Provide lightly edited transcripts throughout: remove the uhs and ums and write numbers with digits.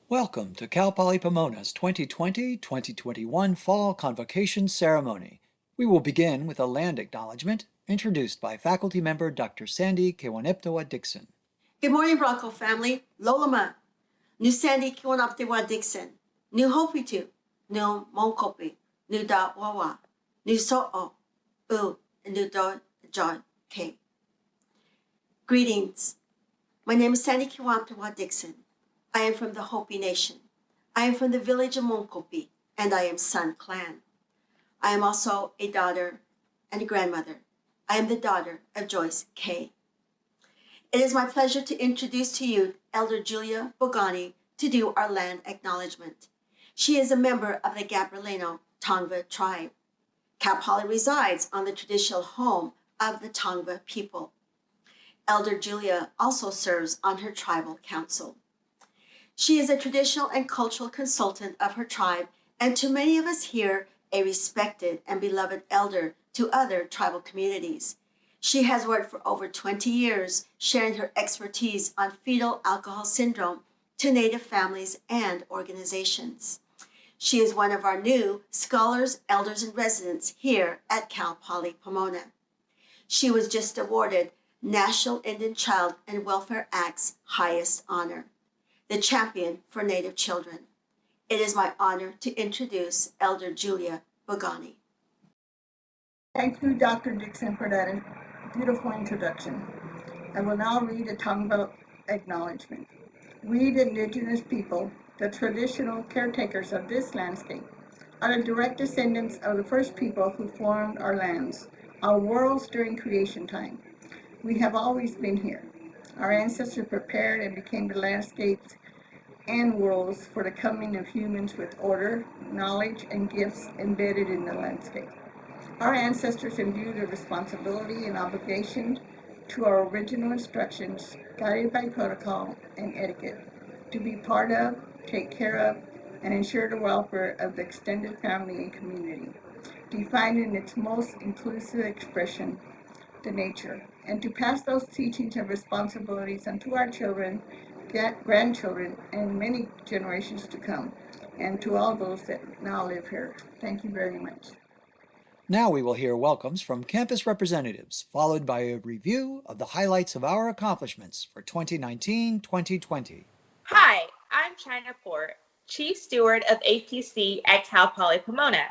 Welcome to Cal Poly Pomona's 2020-2021 Fall Convocation Ceremony. We will begin with a land acknowledgement introduced by faculty member Dr. Sandy Kiwaneptawa Dixon. Good morning, Bronco family. Lolama. Nu Sandy Kiwaneptawa Dixon. Nu Hopitu. Nu Monkopi. Nu Da Wawa. Nu So'o. U. Nu Do John K. Greetings. My name is Sandy Kiwaneptawa Dixon. I am from the Hopi Nation. I am from the village of Monkopi, and I am Sun Clan. I am also a daughter and a grandmother. I am the daughter of Joyce K. It is my pleasure to introduce to you Elder Julia Bogani to do our land acknowledgement. She is a member of the Gabrielino Tongva tribe. Cal Poly resides on the traditional home of the Tongva people. Elder Julia also serves on her tribal council. She is a traditional and cultural consultant of her tribe, and to many of us here, a respected and beloved elder to other tribal communities. She has worked for over 20 years, sharing her expertise on fetal alcohol syndrome to Native families and organizations. She is one of our new scholars, elders, and residents here at Cal Poly Pomona. She was just awarded National Indian Child and Welfare Act's highest honor, the champion for Native children. It is my honor to introduce Elder Julia Bogani. Thank you, Dr. Dixon, for that beautiful introduction. I will now read a Tongva acknowledgement. We, the indigenous people, the traditional caretakers of this landscape, are the direct descendants of the first people who formed our lands, our worlds during creation time. We have always been here. Our ancestors prepared and became the landscapes and worlds for the coming of humans with order, knowledge, and gifts embedded in the landscape. Our ancestors imbued a responsibility and obligation to our original instructions, guided by protocol and etiquette, to be part of, take care of, and ensure the welfare of the extended family and community, defined in its most inclusive expression, the nature, and to pass those teachings and responsibilities onto our children, grandchildren, and many generations to come, and to all those that now live here. Thank you very much. Now we will hear welcomes from campus representatives, followed by a review of the highlights of our accomplishments for 2019-2020. Hi, I'm China Port, Chief Steward of APC at Cal Poly Pomona.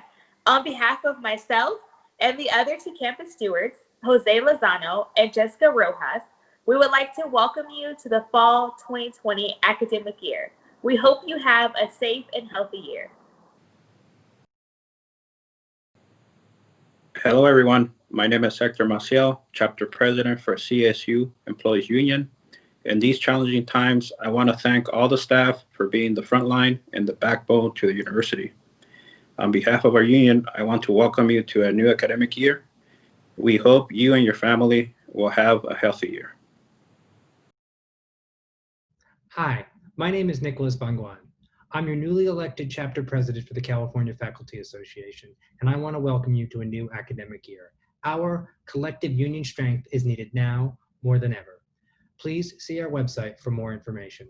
On behalf of myself and the other two campus stewards, Jose Lozano and Jessica Rojas, we would like to welcome you to the fall 2020 academic year. We hope you have a safe and healthy year. Hello, everyone. My name is Hector Maciel, Chapter President for CSU Employees Union. In these challenging times, I want to thank all the staff for being the front line and the backbone to the university. On behalf of our union, I want to welcome you to a new academic year. We hope you and your family will have a healthy year. Hi, my name is Nicholas Bangwan. I'm your newly elected chapter president for the California Faculty Association, and I want to welcome you to a new academic year. Our collective union strength is needed now more than ever. Please see our website for more information.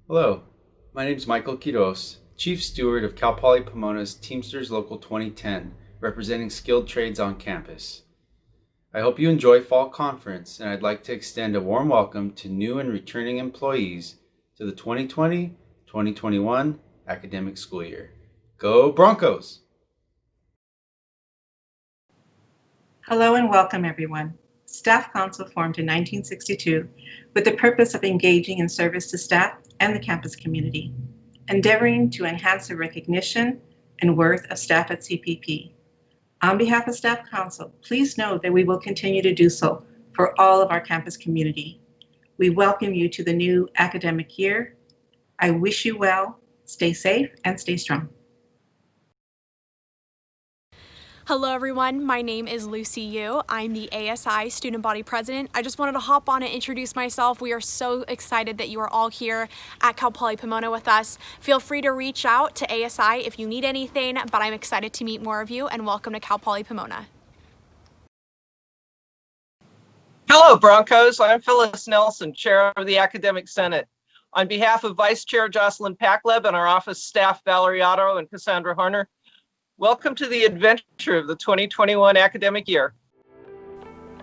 Hello, my name is Michael Quiros, Chief Steward of Cal Poly Pomona's Teamsters Local 2010, representing skilled trades on campus. I hope you enjoy Fall Conference, and I'd like to extend a warm welcome to new and returning employees to the 2020-2021 academic school year. Go Broncos! Hello and welcome, everyone. Staff Council formed in 1962 with the purpose of engaging in service to staff and the campus community, endeavoring to enhance the recognition and worth of staff at CPP. On behalf of Staff Council, please know that we will continue to do so for all of our campus community. We welcome you to the new academic year. I wish you well, stay safe, and stay strong. Hello everyone, my name is Lucy Yu. I'm the ASI Student Body President. I just wanted to hop on and introduce myself. We are so excited that you are all here at Cal Poly Pomona with us. Feel free to reach out to ASI if you need anything, but I'm excited to meet more of you, and welcome to Cal Poly Pomona. Hello Broncos, I'm Phyllis Nelson, Chair of the Academic Senate. On behalf of Vice Chair Jocelyn Packleb and our office staff, Valerie Otto and Cassandra Horner, welcome to the adventure of the 2021 academic year.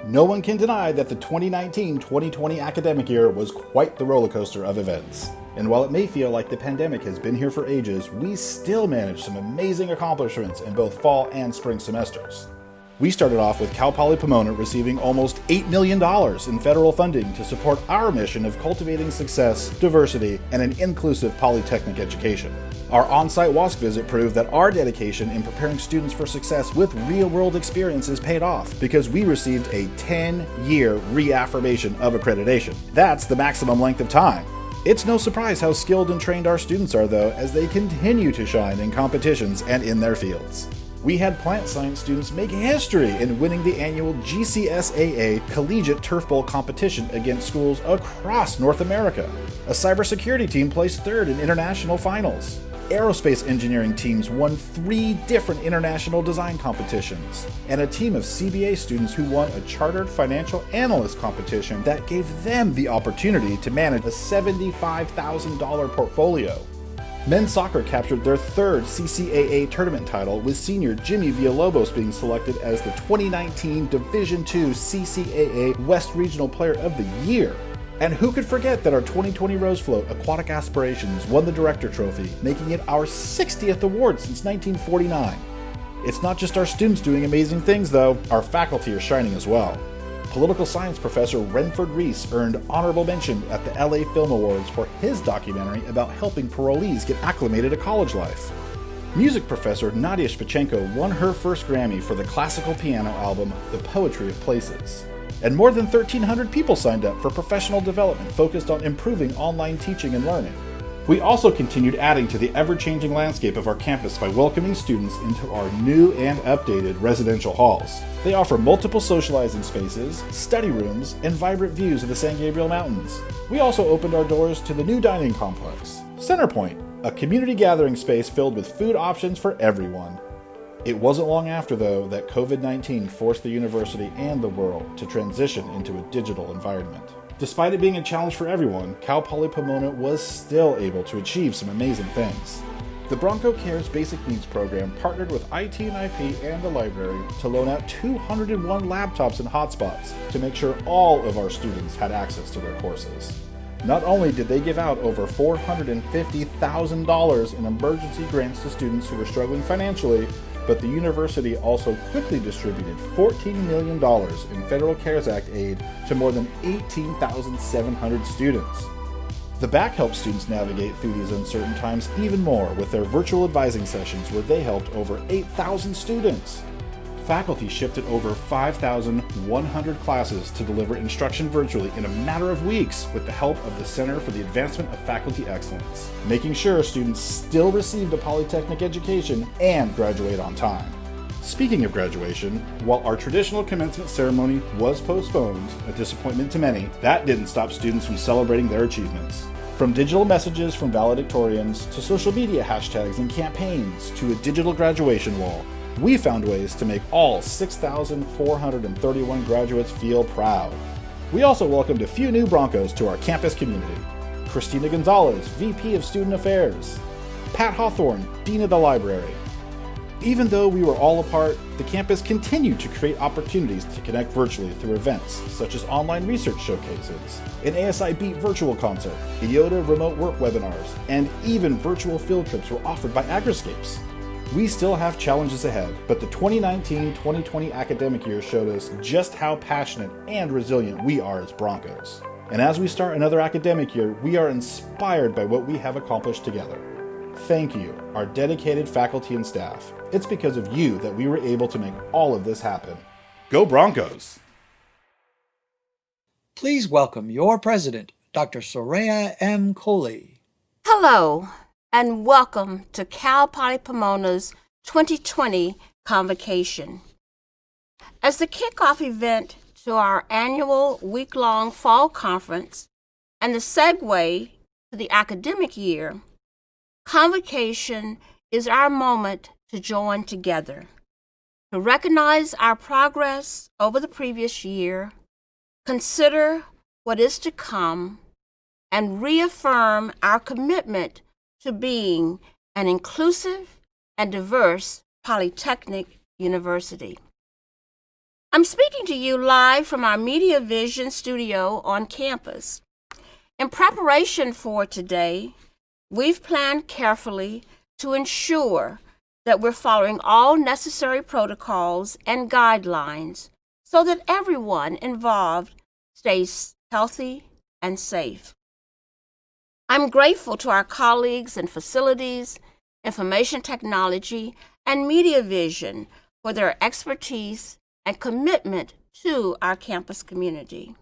No one can deny that the 2019-2020 academic year was quite the roller coaster of events. And while it may feel like the pandemic has been here for ages, we still managed some amazing accomplishments in both fall and spring semesters. We started off with Cal Poly Pomona receiving almost $8 million in federal funding to support our mission of cultivating success, diversity, and an inclusive polytechnic education. Our on-site WASC visit proved that our dedication in preparing students for success with real-world experiences paid off because we received a 10-year reaffirmation of accreditation. That's the maximum length of time. It's no surprise how skilled and trained our students are, though, as they continue to shine in competitions and in their fields. We had plant science students make history in winning the annual GCSAA Collegiate Turf Bowl competition against schools across North America. A cybersecurity team placed third in international finals. Aerospace engineering teams won 3 different international design competitions, and a team of CBA students who won a chartered financial analyst competition that gave them the opportunity to manage a $75,000 portfolio. Men's soccer captured their 3rd CCAA tournament title, with senior Jimmy Villalobos being selected as the 2019 Division II CCAA West Regional Player of the Year. And who could forget that our 2020 Rose Float Aquatic Aspirations won the Director Trophy, making it our 60th award since 1949. It's not just our students doing amazing things, though. Our faculty are shining as well. Political science professor Renford Reese earned honorable mention at the LA Film Awards for his documentary about helping parolees get acclimated to college life. Music professor Nadia Shpachenko won her first Grammy for the classical piano album The Poetry of Places. And more than 1,300 people signed up for professional development focused on improving online teaching and learning. We also continued adding to the ever-changing landscape of our campus by welcoming students into our new and updated residential halls. They offer multiple socializing spaces, study rooms, and vibrant views of the San Gabriel Mountains. We also opened our doors to the new dining complex, Centerpoint, a community gathering space filled with food options for everyone. It wasn't long after, though, that COVID-19 forced the university and the world to transition into a digital environment. Despite it being a challenge for everyone, Cal Poly Pomona was still able to achieve some amazing things. The Bronco Cares Basic Needs Program partnered with IT and IP and the library to loan out 201 laptops and hotspots to make sure all of our students had access to their courses. Not only did they give out over $450,000 in emergency grants to students who were struggling financially, but the university also quickly distributed $14 million in Federal CARES Act aid to more than 18,700 students. The BAC helped students navigate through these uncertain times even more with their virtual advising sessions, where they helped over 8,000 students. Faculty shifted over 5,100 classes to deliver instruction virtually in a matter of weeks with the help of the Center for the Advancement of Faculty Excellence, making sure students still received a polytechnic education and graduate on time. Speaking of graduation, while our traditional commencement ceremony was postponed, a disappointment to many, that didn't stop students from celebrating their achievements. From digital messages from valedictorians to social media hashtags and campaigns to a digital graduation wall, we found ways to make all 6,431 graduates feel proud. We also welcomed a few new Broncos to our campus community. Christina Gonzalez, VP of Student Affairs. Pat Hawthorne, Dean of the Library. Even though we were all apart, the campus continued to create opportunities to connect virtually through events such as online research showcases, an ASI Beat virtual concert, IOTA remote work webinars, and even virtual field trips were offered by Agriscapes. We still have challenges ahead, but the 2019-2020 academic year showed us just how passionate and resilient we are as Broncos. And as we start another academic year, we are inspired by what we have accomplished together. Thank you, our dedicated faculty and staff. It's because of you that we were able to make all of this happen. Go Broncos! Please welcome your president, Dr. Soraya M. Coley. Hello, and welcome to Cal Poly Pomona's 2020 Convocation. As the kickoff event to our annual week-long fall conference and the segue to the academic year, Convocation is our moment to join together, to recognize our progress over the previous year, consider what is to come, and reaffirm our commitment to being an inclusive and diverse polytechnic university. I'm speaking to you live from our Media Vision studio on campus. In preparation for today, we've planned carefully to ensure that we're following all necessary protocols and guidelines so that everyone involved stays healthy and safe. I'm grateful to our colleagues in facilities, information technology, and media vision for their expertise and commitment to our campus community.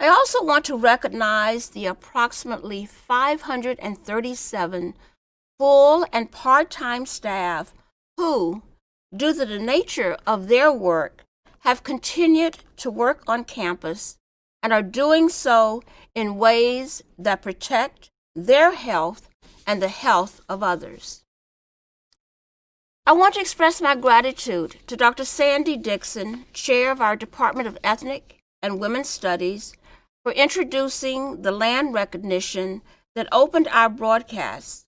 I also want to recognize the approximately 537 full and part-time staff who, due to the nature of their work, have continued to work on campus and are doing so in ways that protect their health and the health of others. I want to express my gratitude to Dr. Sandy Dixon, Chair of our Department of Ethnic and Women's Studies, for introducing the land recognition that opened our broadcast,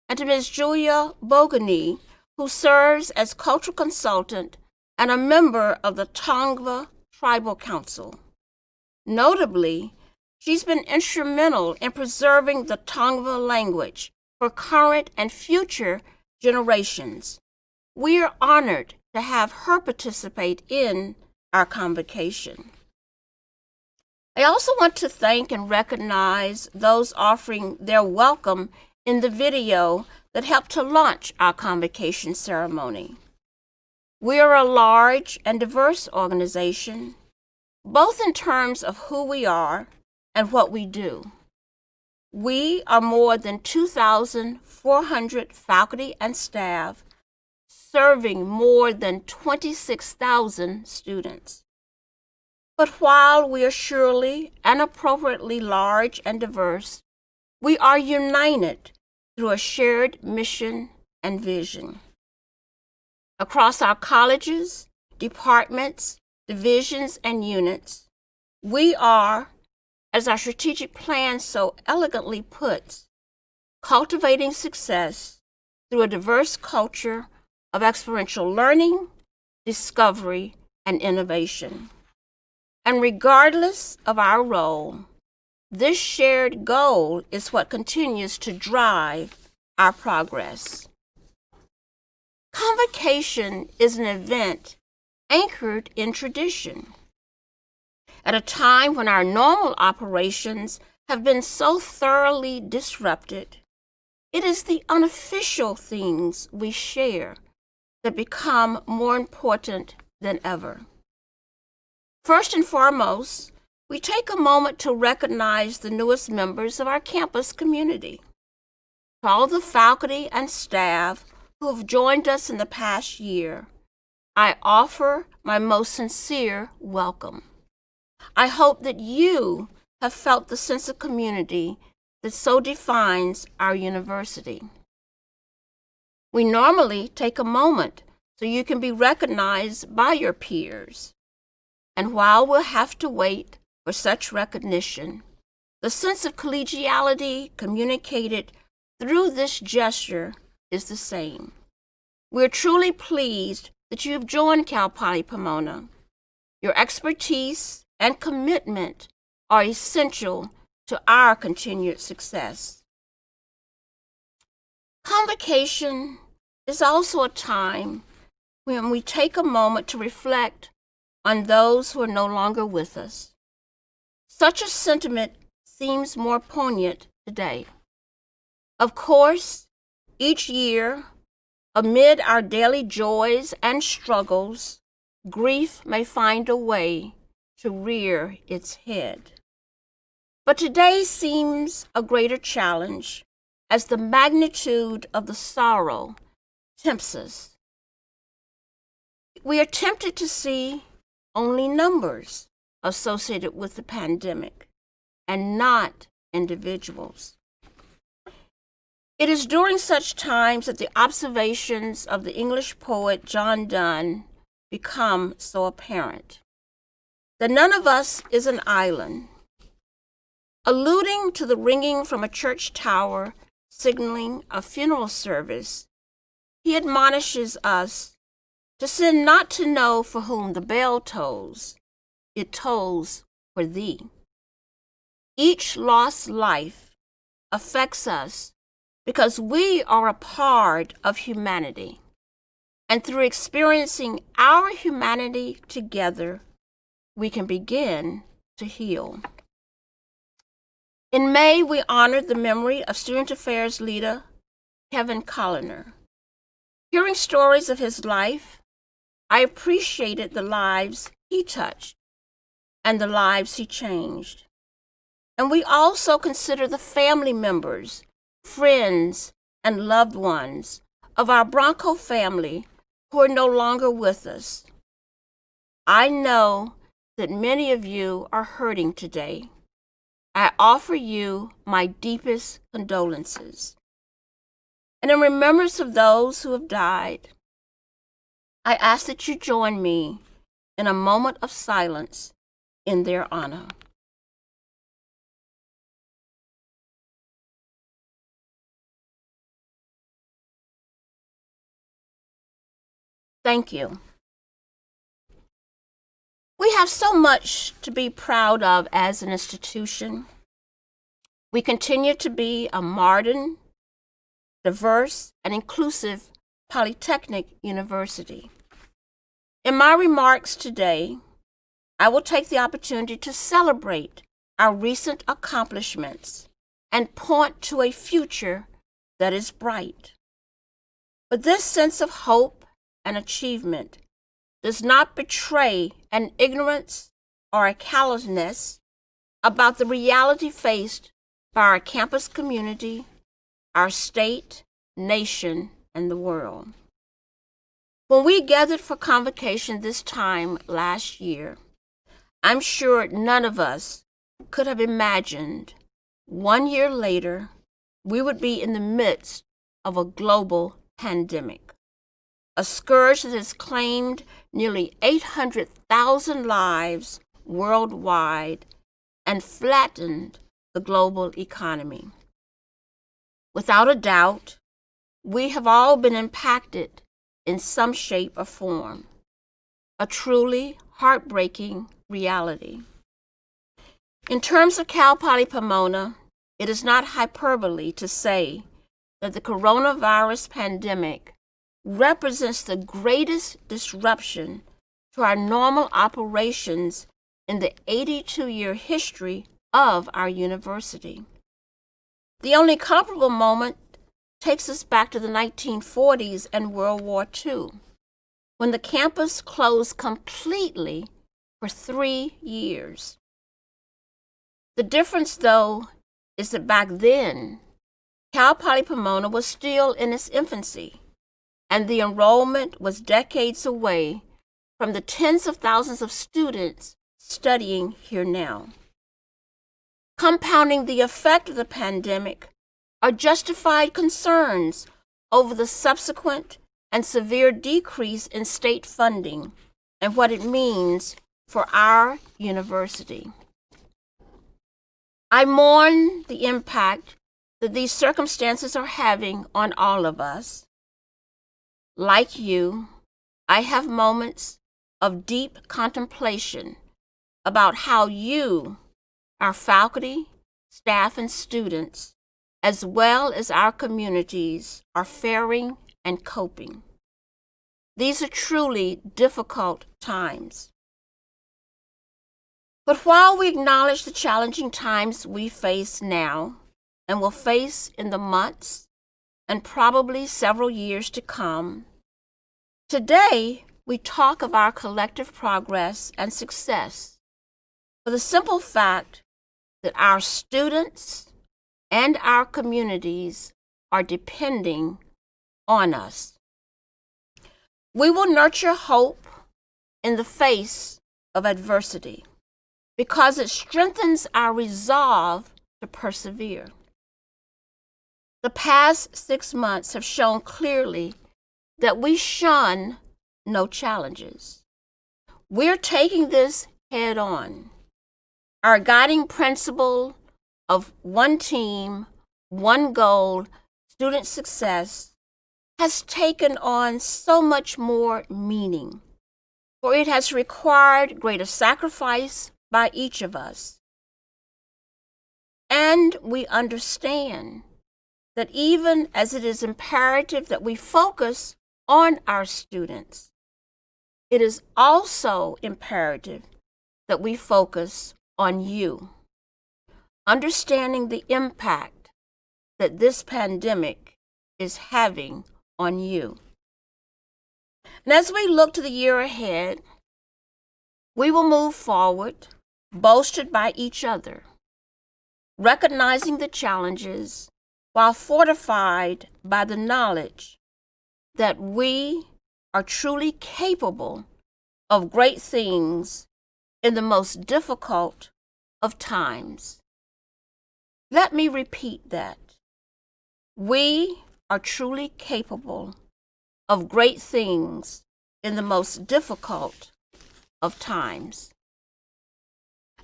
and to Ms. Julia Bogany, who serves as cultural consultant and a member of the Tongva Tribal Council. Notably, she's been instrumental in preserving the Tongva language for current and future generations. We are honored to have her participate in our convocation. I also want to thank and recognize those offering their welcome in the video that helped to launch our convocation ceremony. We are a large and diverse organization, both in terms of who we are and what we do. We are more than 2,400 faculty and staff, serving more than 26,000 students. But while we are surely and appropriately large and diverse, we are united through a shared mission and vision. Across our colleges, departments, divisions, and units, we are, as our strategic plan so elegantly puts, cultivating success through a diverse culture of experiential learning, discovery, and innovation. And regardless of our role, this shared goal is what continues to drive our progress. Convocation is an event anchored in tradition. At a time when our normal operations have been so thoroughly disrupted, it is the unofficial things we share that become more important than ever. First and foremost, we take a moment to recognize the newest members of our campus community. To all the faculty and staff who have joined us in the past year, I offer my most sincere welcome. I hope that you have felt the sense of community that so defines our university. We normally take a moment so you can be recognized by your peers. And while we'll have to wait for such recognition, the sense of collegiality communicated through this gesture is the same. We're truly pleased that you have joined Cal Poly Pomona. Your expertise and commitment are essential to our continued success. Convocation is also a time when we take a moment to reflect on those who are no longer with us. Such a sentiment seems more poignant today. Of course, each year, amid our daily joys and struggles, grief may find a way to rear its head. But today seems a greater challenge as the magnitude of the sorrow tempts us. We are tempted to see only numbers associated with the pandemic and not individuals. It is during such times that the observations of the English poet John Donne become so apparent. That none of us is an island. Alluding to the ringing from a church tower signaling a funeral service, he admonishes us to sin not to know for whom the bell tolls. It tolls for thee. Each lost life affects us because we are a part of humanity. And through experiencing our humanity together, we can begin to heal. In May, we honored the memory of Student Affairs leader Kevin Colliner. Hearing stories of his life, I appreciated the lives he touched and the lives he changed. And we also consider the family members, friends, and loved ones of our Bronco family who are no longer with us. I know that many of you are hurting today. I offer you my deepest condolences. And in remembrance of those who have died, I ask that you join me in a moment of silence in their honor. Thank you. We have so much to be proud of as an institution. We continue to be a modern, diverse, and inclusive polytechnic university. In my remarks today, I will take the opportunity to celebrate our recent accomplishments and point to a future that is bright. But this sense of hope and achievement does not betray an ignorance or a callousness about the reality faced by our campus community, our state, nation, and the world. When we gathered for convocation this time last year, I'm sure none of us could have imagined 1 year later we would be in the midst of a global pandemic, a scourge that has claimed nearly 800,000 lives worldwide and flattened the global economy. Without a doubt, we have all been impacted in some shape or form, a truly heartbreaking reality. In terms of Cal Poly Pomona, it is not hyperbole to say that the coronavirus pandemic represents the greatest disruption to our normal operations in the 82-year history of our university. The only comparable moment takes us back to the 1940s and World War II, when the campus closed completely for 3 years. The difference, though, is that back then, Cal Poly Pomona was still in its infancy, and the enrollment was decades away from the tens of thousands of students studying here now. Compounding the effect of the pandemic are justified concerns over the subsequent and severe decrease in state funding and what it means for our university. I mourn the impact that these circumstances are having on all of us. Like you, I have moments of deep contemplation about how you, our faculty, staff, and students, as well as our communities, are faring and coping. These are truly difficult times. But while we acknowledge the challenging times we face now and will face in the months and probably several years to come, today we talk of our collective progress and success for the simple fact that our students and our communities are depending on us. We will nurture hope in the face of adversity because it strengthens our resolve to persevere. The past 6 months have shown clearly that we shun no challenges. We're taking this head on. Our guiding principle of one team, one goal, student success, has taken on so much more meaning, for it has required greater sacrifice by each of us. And we understand that even as it is imperative that we focus on our students, it is also imperative that we focus on you, understanding the impact that this pandemic is having on you. And as we look to the year ahead, we will move forward, bolstered by each other, recognizing the challenges while fortified by the knowledge that we are truly capable of great things in the most difficult of times. Let me repeat that. We are truly capable of great things in the most difficult of times.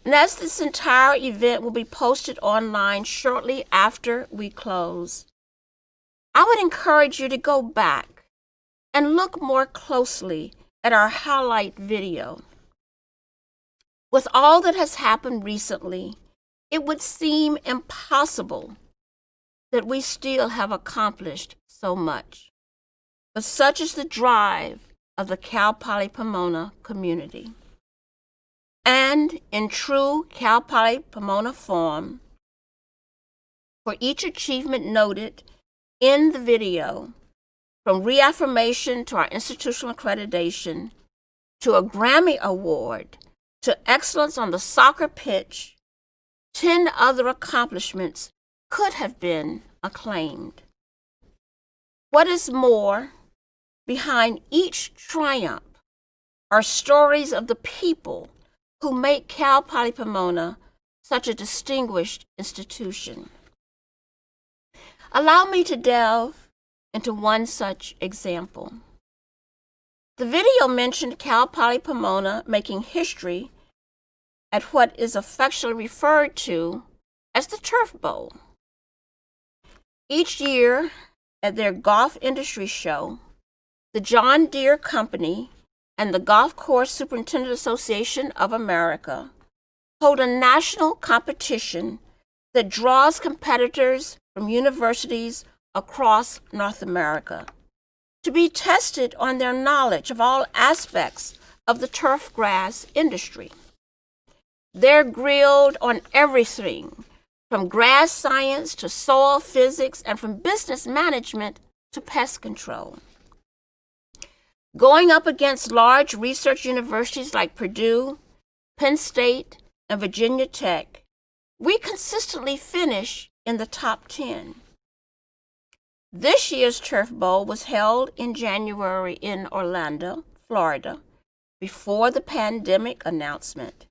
And as this entire event will be posted online shortly after we close, I would encourage you to go back and look more closely at our highlight video. With all that has happened recently, it would seem impossible that we still have accomplished so much. But such is the drive of the Cal Poly Pomona community. And in true Cal Poly Pomona form, for each achievement noted in the video, from reaffirmation to our institutional accreditation, to a Grammy Award, to excellence on the soccer pitch, 10 other accomplishments could have been acclaimed. What is more, behind each triumph are stories of the people who make Cal Poly Pomona such a distinguished institution. Allow me to delve into one such example. The video mentioned Cal Poly Pomona making history at what is affectionately referred to as the Turf Bowl. Each year at their golf industry show, the John Deere Company and the Golf Course Superintendent Association of America hold a national competition that draws competitors from universities across North America to be tested on their knowledge of all aspects of the turf grass industry. They're grilled on everything from grass science to soil physics and from business management to pest control. Going up against large research universities like Purdue, Penn State, and Virginia Tech, we consistently finish in the top 10. This year's Turf Bowl was held in January in Orlando, Florida, before the pandemic announcement.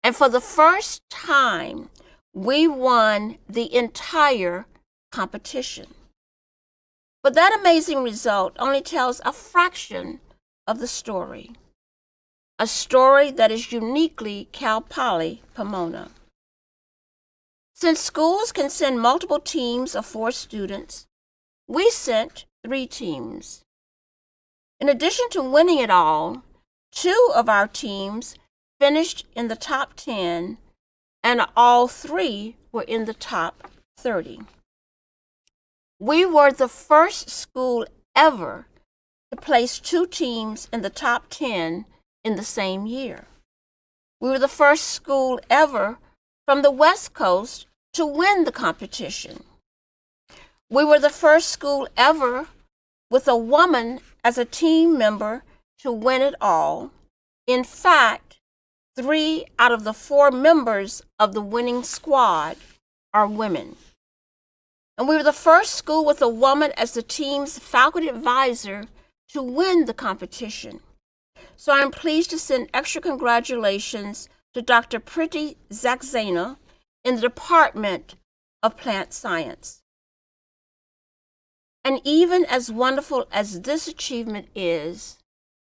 And for the first time, we won the entire competition. But that amazing result only tells a fraction of the story, a story that is uniquely Cal Poly Pomona. Since schools can send multiple teams of 4 students, we sent 3 teams. In addition to winning it all, 2 of our teams finished in the top 10, and all 3 were in the top 30. We were the first school ever to place 2 teams in the top 10 in the same year. We were the first school ever from the West Coast to win the competition. We were the first school ever with a woman as a team member to win it all. In fact, 3 out of the 4 members of the winning squad are women. And we were the first school with a woman as the team's faculty advisor to win the competition. So I'm pleased to send extra congratulations to Dr. Priti Saxena in the Department of Plant Science. And even as wonderful as this achievement is,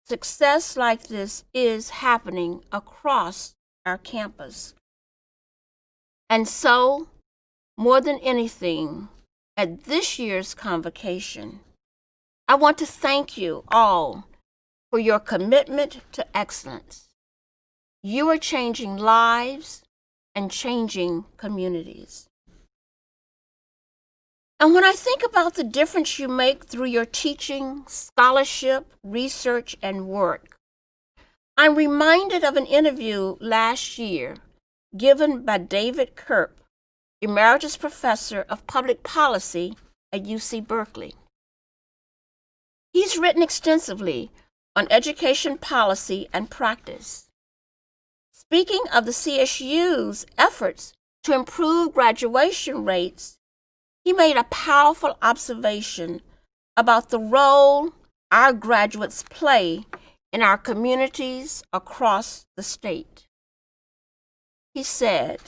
success like this is happening across our campus. And so more than anything, at this year's convocation, I want to thank you all for your commitment to excellence. You are changing lives and changing communities. And when I think about the difference you make through your teaching, scholarship, research, and work, I'm reminded of an interview last year given by David Kerp, Emeritus Professor of Public Policy at UC Berkeley. He's written extensively on education policy and practice. Speaking of the CSU's efforts to improve graduation rates, he made a powerful observation about the role our graduates play in our communities across the state. He said,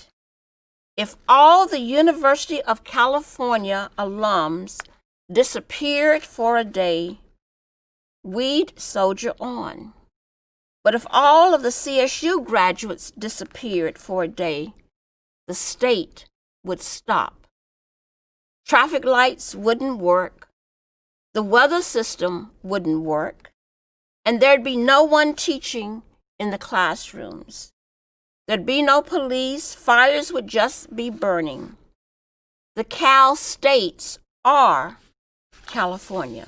"If all the University of California alums disappeared for a day, we'd soldier on. But if all of the CSU graduates disappeared for a day, the state would stop. Traffic lights wouldn't work, the weather system wouldn't work, and there'd be no one teaching in the classrooms. There'd be no police, fires would just be burning. The Cal States are California."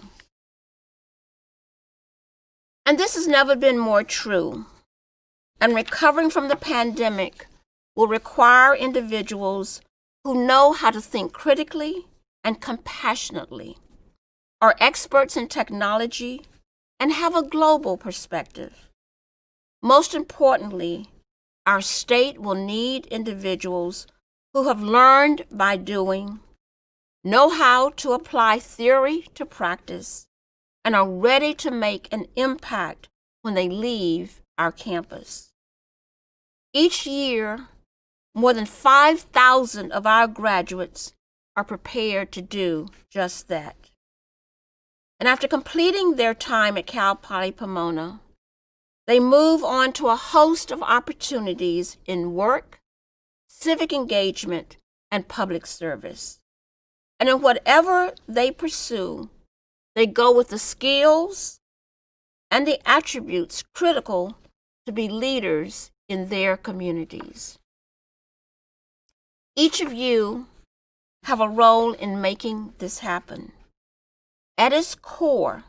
And this has never been more true. And recovering from the pandemic will require individuals who know how to think critically and compassionately, are experts in technology, and have a global perspective. Most importantly, our state will need individuals who have learned by doing, know how to apply theory to practice, and are ready to make an impact when they leave our campus. Each year, more than 5,000 of our graduates are prepared to do just that. And after completing their time at Cal Poly Pomona, they move on to a host of opportunities in work, civic engagement, and public service. And in whatever they pursue, they go with the skills and the attributes critical to be leaders in their communities. Each of you have a role in making this happen. At its core,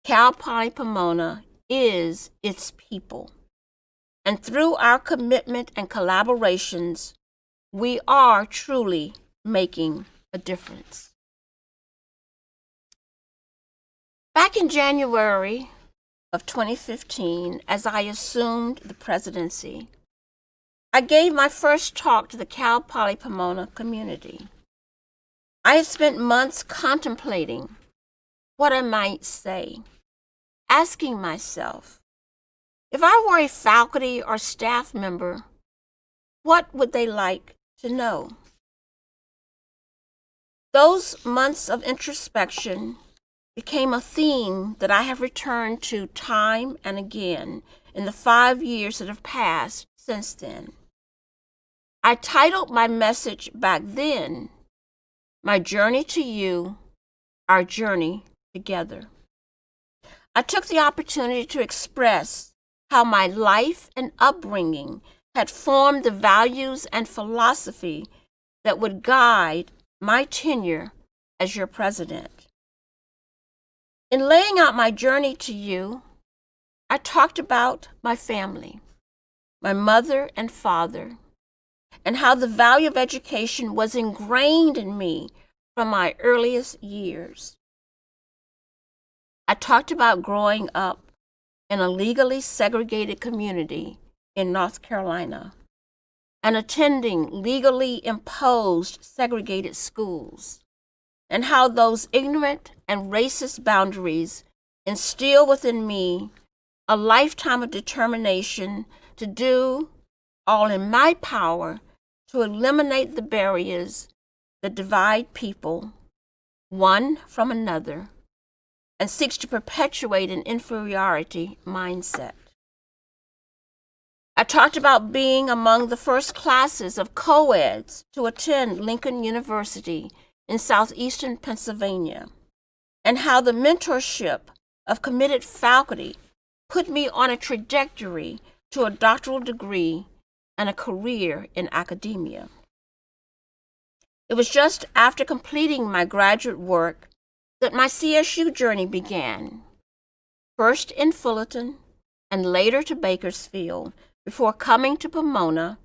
Cal Poly Pomona is its people. And through our commitment and collaborations, we are truly making a difference. Back in January of 2015, as I assumed the presidency, I gave my first talk to the Cal Poly Pomona community. I had spent months contemplating what I might say, asking myself, if I were a faculty or staff member, what would they like to know? Those months of introspection became a theme that I have returned to time and again in the 5 years that have passed since then. I titled my message back then, "My Journey to You, Our Journey Together." I took the opportunity to express how my life and upbringing had formed the values and philosophy that would guide my tenure as your president. In laying out my journey to you, I talked about my family, my mother and father, and how the value of education was ingrained in me from my earliest years. I talked about growing up in a legally segregated community in North Carolina and attending legally imposed segregated schools, and how those ignorant and racist boundaries instill within me a lifetime of determination to do all in my power to eliminate the barriers that divide people, one from another, and seeks to perpetuate an inferiority mindset. I talked about being among the first classes of co-eds to attend Lincoln University in southeastern Pennsylvania, and how the mentorship of committed faculty put me on a trajectory to a doctoral degree and a career in academia. It was just after completing my graduate work that my CSU journey began, first in Fullerton and later to Bakersfield, before coming to Pomona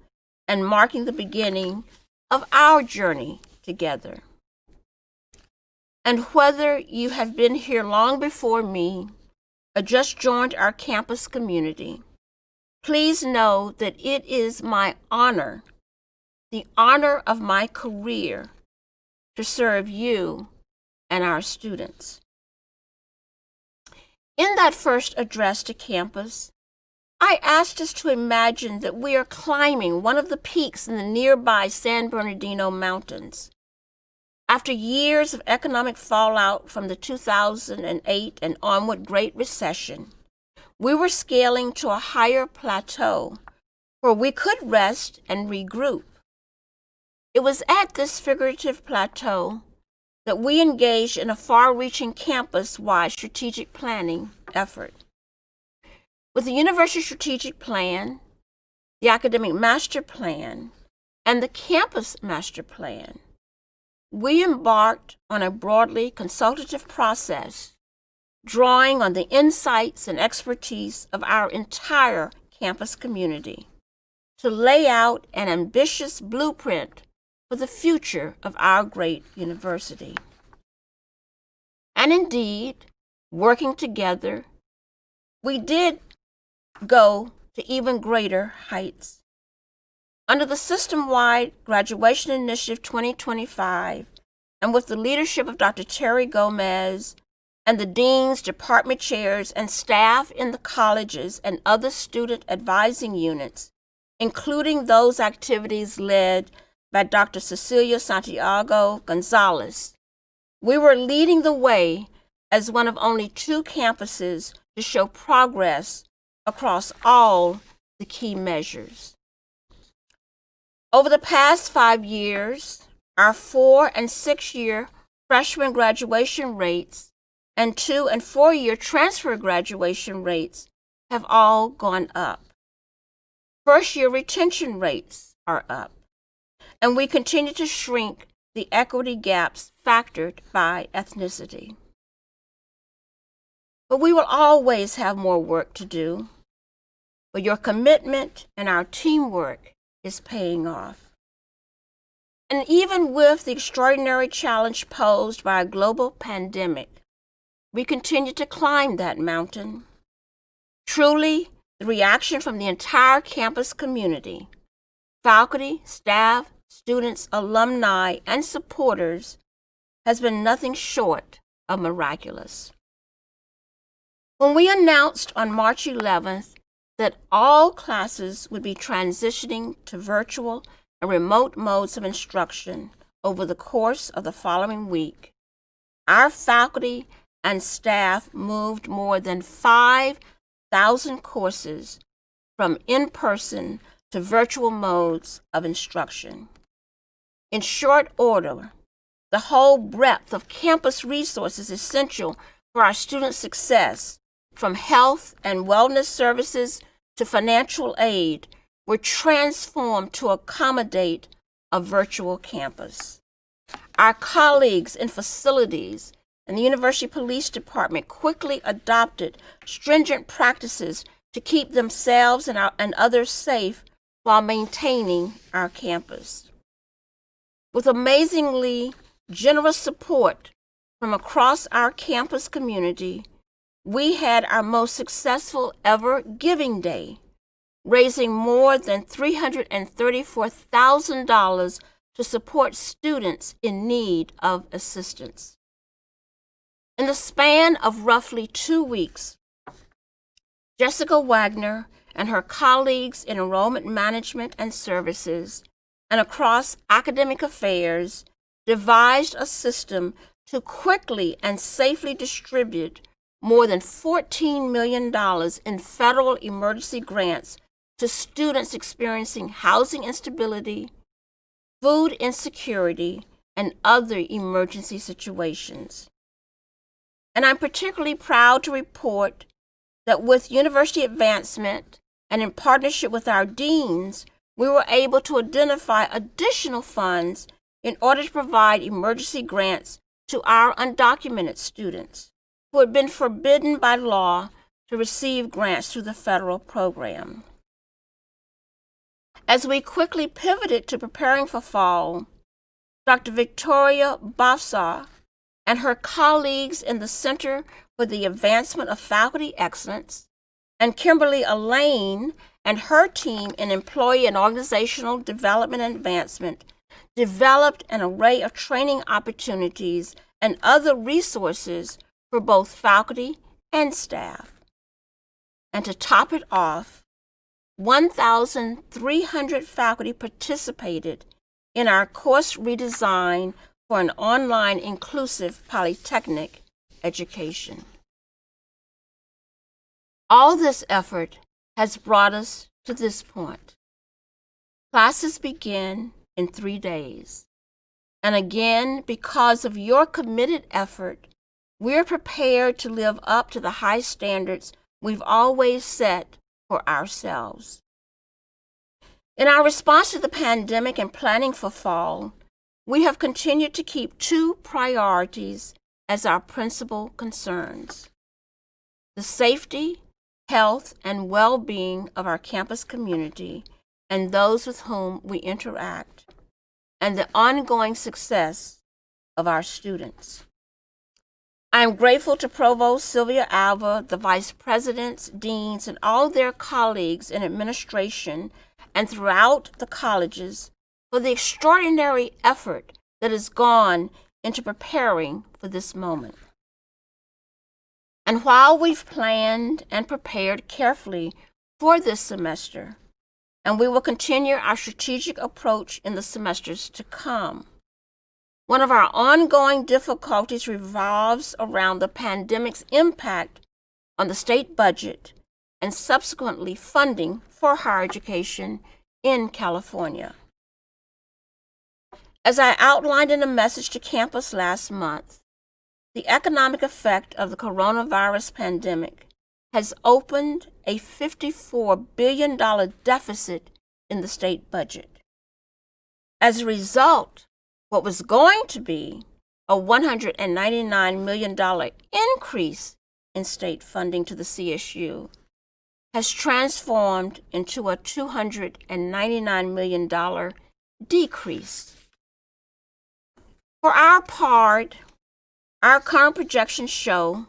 and marking the beginning of our journey together. And whether you have been here long before me or just joined our campus community, please know that it is my honor, the honor of my career, to serve you and our students. In that first address to campus, I asked us to imagine that we are climbing one of the peaks in the nearby San Bernardino Mountains. After years of economic fallout from the 2008 and onward Great Recession, we were scaling to a higher plateau where we could rest and regroup. It was at this figurative plateau that we engaged in a far-reaching campus-wide strategic planning effort. With the University Strategic Plan, the Academic Master Plan, and the Campus Master Plan, we embarked on a broadly consultative process, drawing on the insights and expertise of our entire campus community to lay out an ambitious blueprint for the future of our great university. And indeed, working together, we did go to even greater heights. Under the system-wide Graduation Initiative 2025, and with the leadership of Dr. Terry Gomez and the deans, department chairs, and staff in the colleges and other student advising units, including those activities led by Dr. Cecilia Santiago Gonzalez, we were leading the way as one of only 2 campuses to show progress across all the key measures. Over the past 5 years, our 4- and 6-year freshman graduation rates and 2- and 4-year transfer graduation rates have all gone up. First-year retention rates are up, and we continue to shrink the equity gaps factored by ethnicity. But we will always have more work to do, but your commitment and our teamwork is paying off. And even with the extraordinary challenge posed by a global pandemic, we continue to climb that mountain. Truly, the reaction from the entire campus community, faculty, staff, students, alumni, and supporters has been nothing short of miraculous. When we announced on March 11th that all classes would be transitioning to virtual and remote modes of instruction over the course of the following week, our faculty and staff moved more than 5,000 courses from in-person to virtual modes of instruction. In short order, the whole breadth of campus resources essential for our student success, from health and wellness services to financial aid, were transformed to accommodate a virtual campus. Our colleagues in facilities and the University Police Department quickly adopted stringent practices to keep themselves and others safe while maintaining our campus. With amazingly generous support from across our campus community, we had our most successful ever Giving Day, raising more than $334,000 to support students in need of assistance. In the span of roughly 2 weeks, Jessica Wagner and her colleagues in enrollment management and services and across academic affairs devised a system to quickly and safely distribute more than $14 million in federal emergency grants to students experiencing housing instability, food insecurity, and other emergency situations. And I'm particularly proud to report that with university advancement and in partnership with our deans, we were able to identify additional funds in order to provide emergency grants to our undocumented students who had been forbidden by law to receive grants through the federal program. As we quickly pivoted to preparing for fall, Dr. Victoria Bafsa and her colleagues in the Center for the Advancement of Faculty Excellence, and Kimberly Elaine and her team in Employee and Organizational Development and Advancement developed an array of training opportunities and other resources for both faculty and staff. And to top it off, 1,300 faculty participated in our course redesign for an online inclusive polytechnic education. All this effort has brought us to this point. Classes begin in 3 days. And again, because of your committed effort, we're prepared to live up to the high standards we've always set for ourselves. In our response to the pandemic and planning for fall, we have continued to keep two priorities as our principal concerns: the safety, health, and well-being of our campus community and those with whom we interact, and the ongoing success of our students. I am grateful to Provost Sylvia Alva, the vice presidents, deans, and all their colleagues in administration and throughout the colleges for the extraordinary effort that has gone into preparing for this moment. And while we've planned and prepared carefully for this semester, and we will continue our strategic approach in the semesters to come, one of our ongoing difficulties revolves around the pandemic's impact on the state budget and subsequently funding for higher education in California. As I outlined in a message to campus last month, the economic effect of the coronavirus pandemic has opened a $54 billion deficit in the state budget. As a result, what was going to be a $199 million increase in state funding to the CSU has transformed into a $299 million decrease. For our part, our current projections show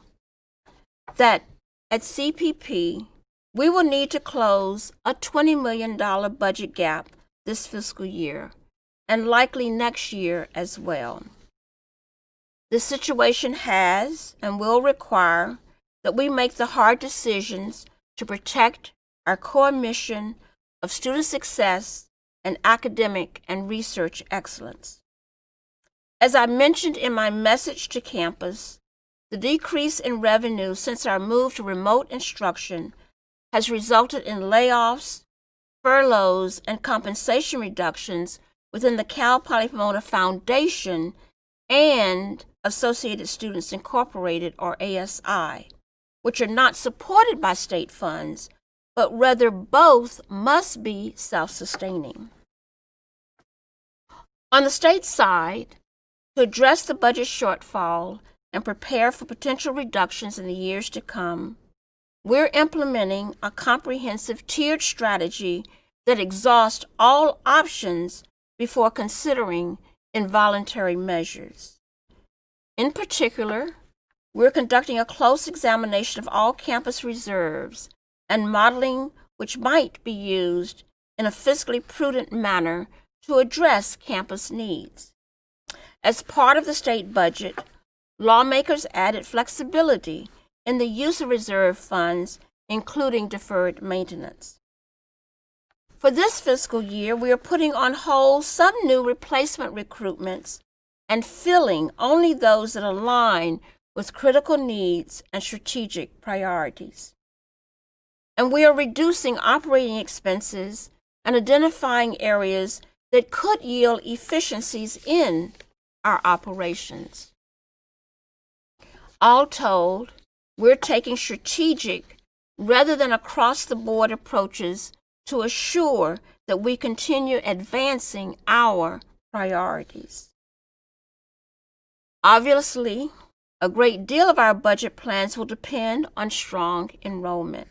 that at CPP, we will need to close a $20 million budget gap this fiscal year, and likely next year as well. This situation has and will require that we make the hard decisions to protect our core mission of student success and academic and research excellence. As I mentioned in my message to campus, the decrease in revenue since our move to remote instruction has resulted in layoffs, furloughs, and compensation reductions within the Cal Poly Pomona Foundation and Associated Students Incorporated, or ASI, which are not supported by state funds, but rather both must be self-sustaining. On the state side, to address the budget shortfall and prepare for potential reductions in the years to come, we're implementing a comprehensive tiered strategy that exhausts all options before considering involuntary measures. In particular, we're conducting a close examination of all campus reserves and modeling which might be used in a fiscally prudent manner to address campus needs. As part of the state budget, lawmakers added flexibility in the use of reserve funds, including deferred maintenance. For this fiscal year, we are putting on hold some new replacement recruitments and filling only those that align with critical needs and strategic priorities. and we are reducing operating expenses and identifying areas that could yield efficiencies in our operations. All told, we're taking strategic rather than across-the-board approaches to assure that we continue advancing our priorities. Obviously, a great deal of our budget plans will depend on strong enrollment.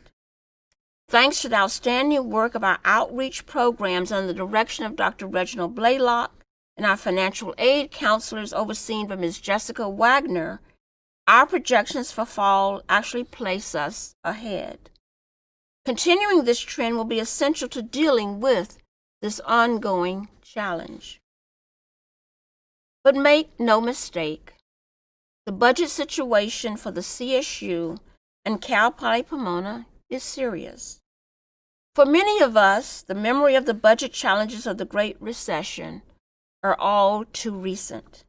Thanks to the outstanding work of our outreach programs under the direction of Dr. Reginald Blaylock and our financial aid counselors overseen by Ms. Jessica Wagner, our projections for fall actually place us ahead. Continuing this trend will be essential to dealing with this ongoing challenge. But make no mistake, the budget situation for the CSU and Cal Poly Pomona is serious. For many of us, the memory of the budget challenges of the Great Recession are all too recent.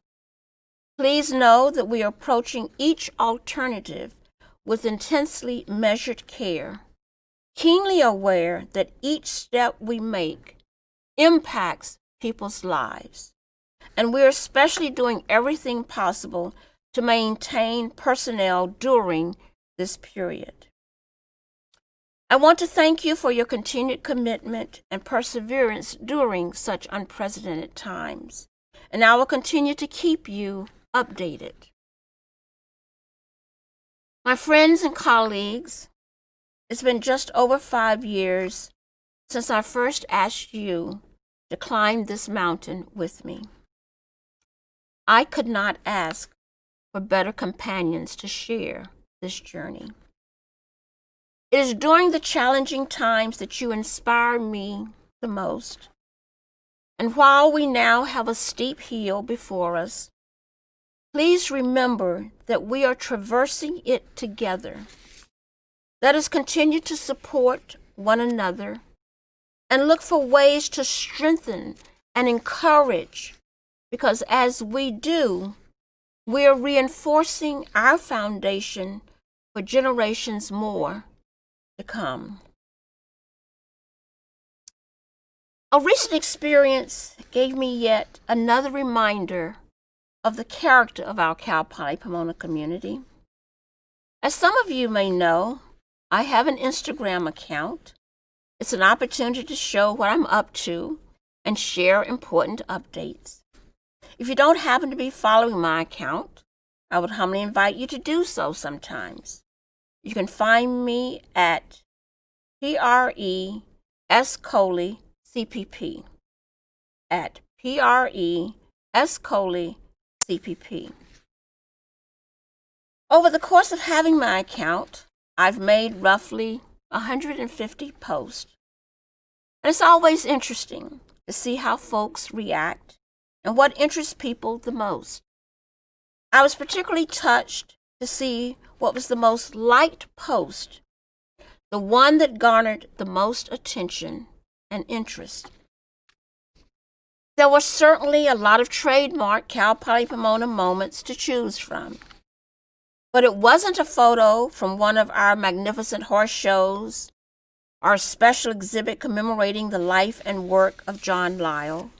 Please know that we are approaching each alternative with intensely measured care, keenly aware that each step we make impacts people's lives, and we are especially doing everything possible to maintain personnel during this period. I want to thank you for your continued commitment and perseverance during such unprecedented times, and I will continue to keep you updated. My friends and colleagues, it's been just over 5 years since I first asked you to climb this mountain with me. I could not ask for better companions to share this journey. It is during the challenging times that you inspire me the most. And while we now have a steep hill before us, please remember that we are traversing it together. Let us continue to support one another and look for ways to strengthen and encourage, because as we do, we are reinforcing our foundation for generations more to come. A recent experience gave me yet another reminder of the character of our Cal Poly Pomona community. As some of you may know, I have an Instagram account. It's an opportunity to show what I'm up to and share important updates. If you don't happen to be following my account, I would humbly invite you to do so sometimes. You can find me at PRES Coley CPP, at PRES Coley CPP. Over the course of having my account, I've made roughly 150 posts. And it's always interesting to see how folks react and what interests people the most. I was particularly touched to see what was the most liked post, the one that garnered the most attention and interest. There were certainly a lot of trademark Cal Poly Pomona moments to choose from. But it wasn't a photo from one of our magnificent horse shows or a special exhibit commemorating the life and work of John Lyle.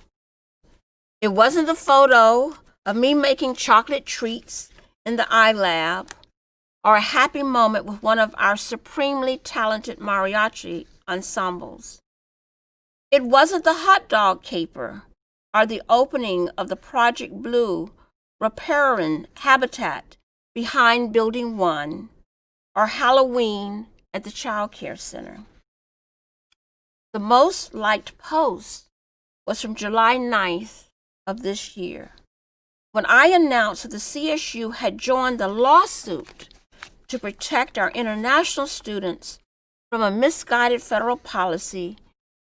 It wasn't the photo of me making chocolate treats in the iLab or a happy moment with one of our supremely talented mariachi ensembles. It wasn't the hot dog caper or the opening of the Project Blue riparian habitat behind Building 1 or Halloween at the Child Care Center. The most liked post was from July 9th of this year, when I announced that the CSU had joined the lawsuit to protect our international students from a misguided federal policy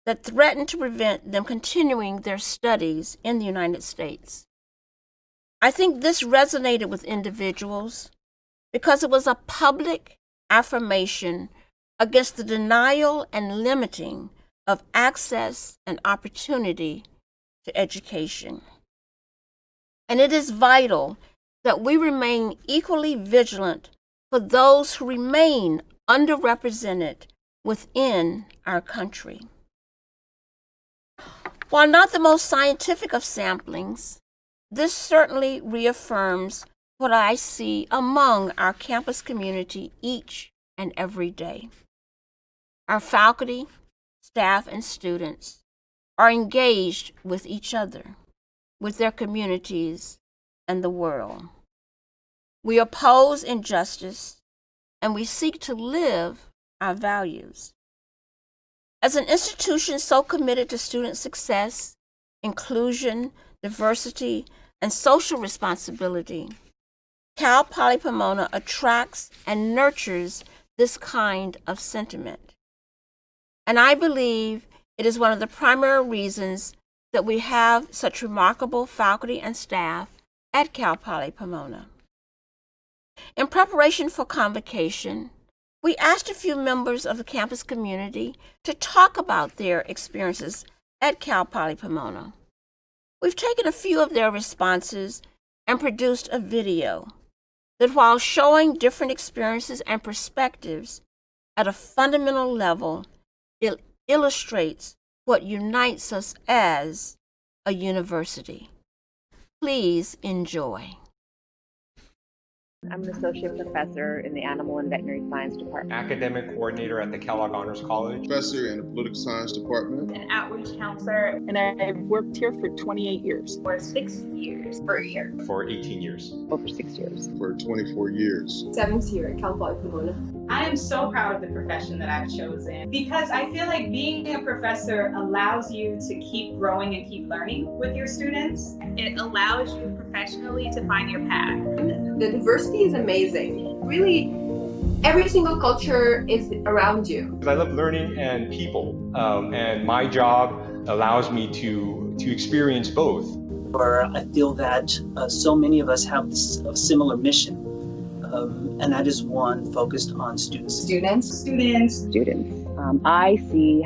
that threatened to prevent them continuing their studies in the United States. I think this resonated with individuals because it was a public affirmation against the denial and limiting of access and opportunity to education. And it is vital that we remain equally vigilant for those who remain underrepresented within our country. While not the most scientific of samplings, this certainly reaffirms what I see among our campus community each and every day. Our faculty, staff, and students are engaged with each other, with their communities, and the world. We oppose injustice, and we seek to live our values. As an institution so committed to student success, inclusion, diversity, and social responsibility, Cal Poly Pomona attracts and nurtures this kind of sentiment. And I believe it is one of the primary reasons that we have such remarkable faculty and staff at Cal Poly Pomona. In preparation for Convocation, we asked a few members of the campus community to talk about their experiences at Cal Poly Pomona. We've taken a few of their responses and produced a video that, while showing different experiences and perspectives at a fundamental level, it illustrates what unites us as a university. Please enjoy. I'm an associate professor in the Animal and Veterinary Science Department. Academic coordinator at the Kellogg Honors College. Professor in the Political Science Department. An outreach counselor. And I've worked here for 28 years. For 6 years. For a year. For 18 years. Over 6 years. For 24 years. 7th year at Cal Poly Pomona. I am so proud of the profession that I've chosen because I feel like being a professor allows you to keep growing and keep learning with your students. It allows you professionally to find your path. The diversity is amazing. Really, every single culture is around you. I love learning and people, and my job allows me to experience both. I feel that so many of us have a similar mission. And that is one focused on students. I see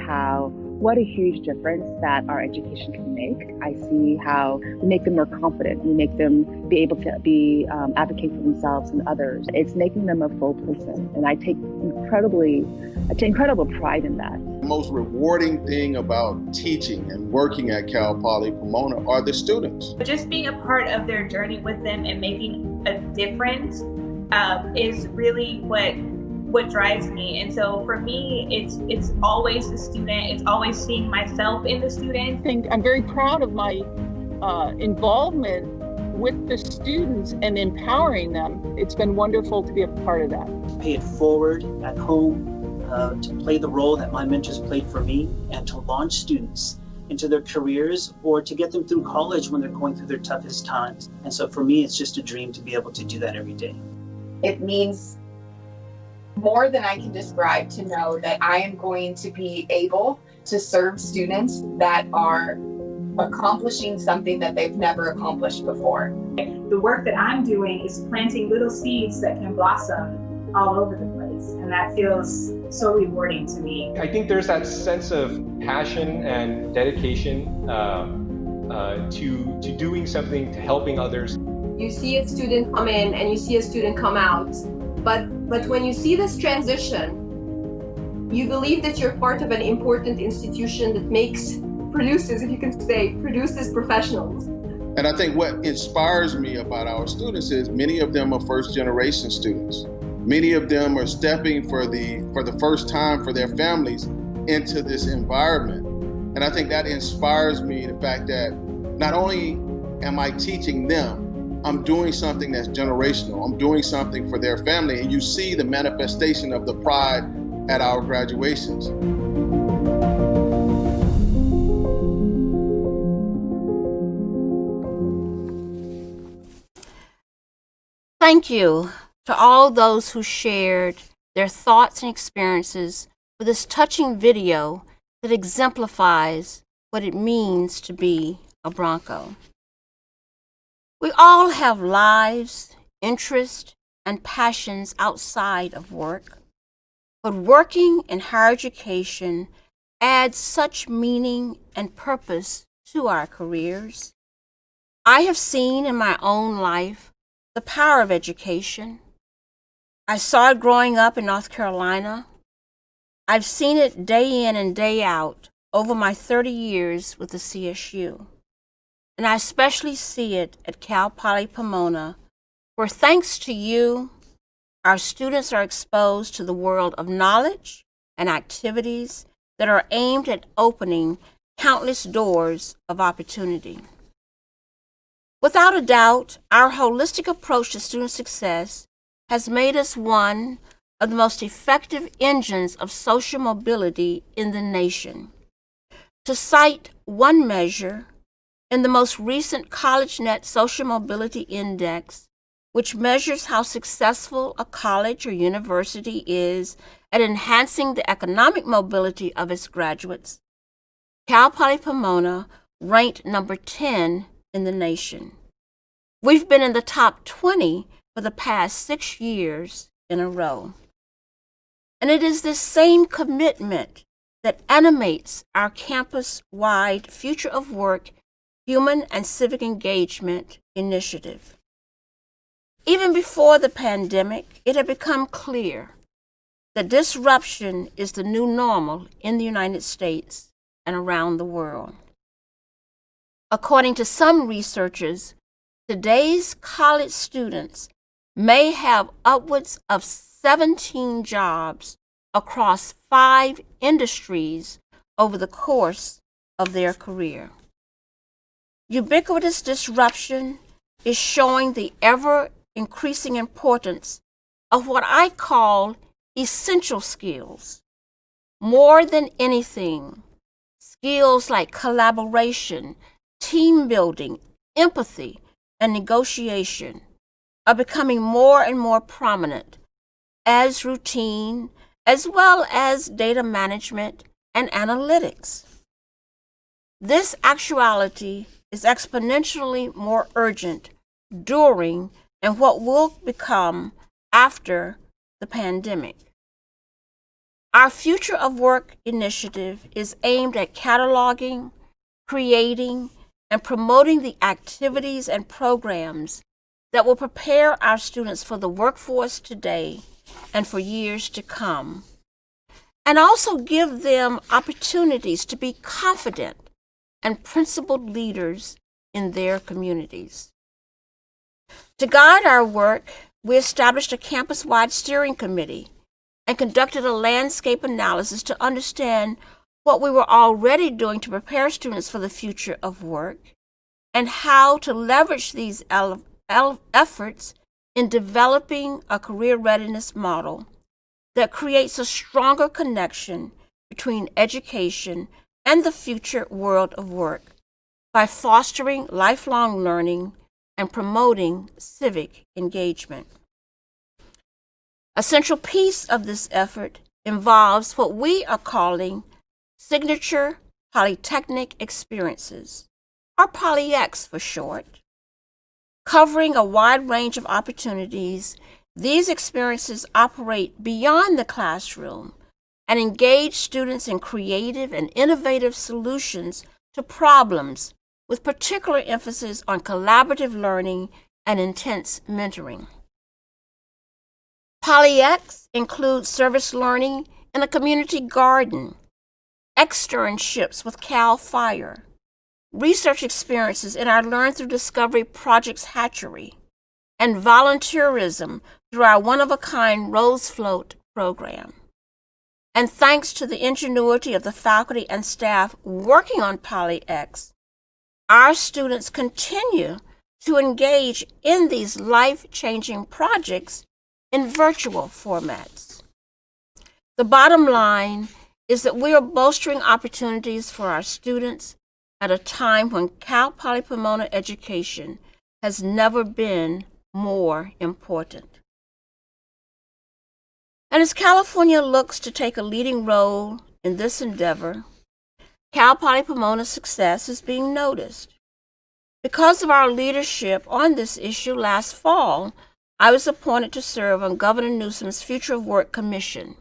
what a huge difference that our education can make. I see how we make them more confident. We make them be able to advocate for themselves and others. It's making them a full person. And I take incredible pride in that. The most rewarding thing about teaching and working at Cal Poly Pomona are the students. Just being a part of their journey with them and making a difference is really what drives me. And so for me, it's always the student. It's always seeing myself in the student. I'm very proud of my involvement with the students and empowering them. It's been wonderful to be a part of that. Pay it forward at home, to play the role that my mentors played for me, and to launch students into their careers or to get them through college when they're going through their toughest times. And so for me, it's just a dream to be able to do that every day. It means more than I can describe to know that I am going to be able to serve students that are accomplishing something that they've never accomplished before. The work that I'm doing is planting little seeds that can blossom all over the place, and that feels so rewarding to me. I think there's that sense of passion and dedication to doing something, to helping others. You see a student come in and you see a student come out, but when you see this transition, you believe that you're part of an important institution that produces professionals. And I think what inspires me about our students is many of them are first generation students. Many of them are stepping for the first time for their families into this environment. And I think that inspires me, the fact that not only am I teaching them, I'm doing something that's generational. I'm doing something for their family. And you see the manifestation of the pride at our graduations. Thank you to all those who shared their thoughts and experiences for this touching video that exemplifies what it means to be a Bronco. We all have lives, interests, and passions outside of work, but working in higher education adds such meaning and purpose to our careers. I have seen in my own life the power of education. I saw it growing up in North Carolina. I've seen it day in and day out over my 30 years with the CSU. And I especially see it at Cal Poly Pomona, where thanks to you, our students are exposed to the world of knowledge and activities that are aimed at opening countless doors of opportunity. Without a doubt, our holistic approach to student success has made us one of the most effective engines of social mobility in the nation. To cite one measure, in the most recent CollegeNet Social Mobility Index, which measures how successful a college or university is at enhancing the economic mobility of its graduates, Cal Poly Pomona ranked number 10 in the nation. We've been in the top 20 for the past 6 years in a row. And it is this same commitment that animates our campus-wide Future of Work Human and Civic Engagement initiative. Even before the pandemic, it had become clear that disruption is the new normal in the United States and around the world. According to some researchers, today's college students may have upwards of 17 jobs across 5 industries over the course of their career. Ubiquitous disruption is showing the ever-increasing importance of what I call essential skills. More than anything, skills like collaboration, team building, empathy, and negotiation are becoming more and more prominent as routine, as well as data management and analytics. This actuality is exponentially more urgent during and what will become after the pandemic. Our Future of Work initiative is aimed at cataloging, creating, and promoting the activities and programs that will prepare our students for the workforce today and for years to come, and also give them opportunities to be confident and principled leaders in their communities. To guide our work, we established a campus-wide steering committee and conducted a landscape analysis to understand what we were already doing to prepare students for the future of work and how to leverage these efforts in developing a career readiness model that creates a stronger connection between education and the future world of work by fostering lifelong learning and promoting civic engagement. A central piece of this effort involves what we are calling Signature Polytechnic Experiences, or PolyX for short. Covering a wide range of opportunities, these experiences operate beyond the classroom and engage students in creative and innovative solutions to problems, with particular emphasis on collaborative learning and intense mentoring. PolyX includes service learning in a community garden, externships with Cal Fire, research experiences in our Learn Through Discovery Project's hatchery, and volunteerism through our one-of-a-kind Rose Float program. And thanks to the ingenuity of the faculty and staff working on PolyX, our students continue to engage in these life-changing projects in virtual formats. The bottom line is that we are bolstering opportunities for our students at a time when Cal Poly Pomona education has never been more important. And as California looks to take a leading role in this endeavor, Cal Poly Pomona's success is being noticed. Because of our leadership on this issue last fall, I was appointed to serve on Governor Newsom's Future of Work Commission.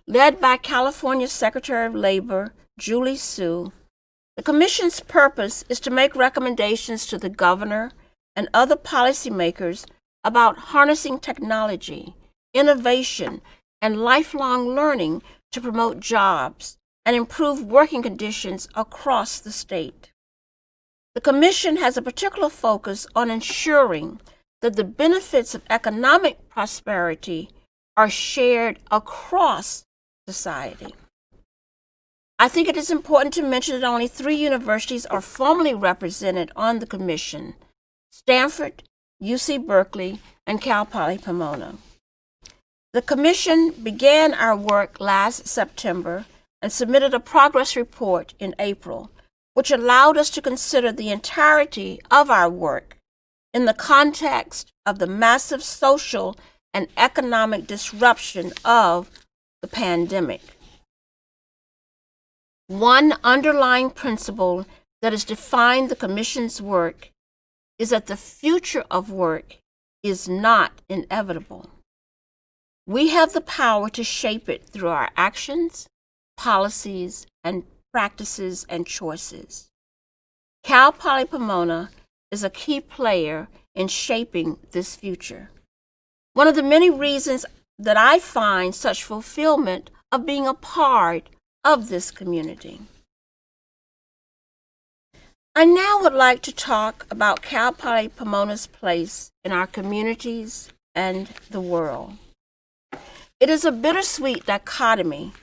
Led by California Secretary of Labor, Julie Su, the commission's purpose is to make recommendations to the governor and other policymakers about harnessing technology, innovation, and lifelong learning to promote jobs and improve working conditions across the state. The Commission has a particular focus on ensuring that the benefits of economic prosperity are shared across society. I think it is important to mention that only 3 universities are formally represented on the Commission: Stanford, UC Berkeley, and Cal Poly Pomona. The Commission began our work last September and submitted a progress report in April, which allowed us to consider the entirety of our work in the context of the massive social and economic disruption of the pandemic. One underlying principle that has defined the Commission's work is that the future of work is not inevitable. We have the power to shape it through our actions, policies, and practices and choices. Cal Poly Pomona is a key player in shaping this future. One of the many reasons that I find such fulfillment of being a part of this community. I now would like to talk about Cal Poly Pomona's place in our communities and the world. It is a bittersweet dichotomy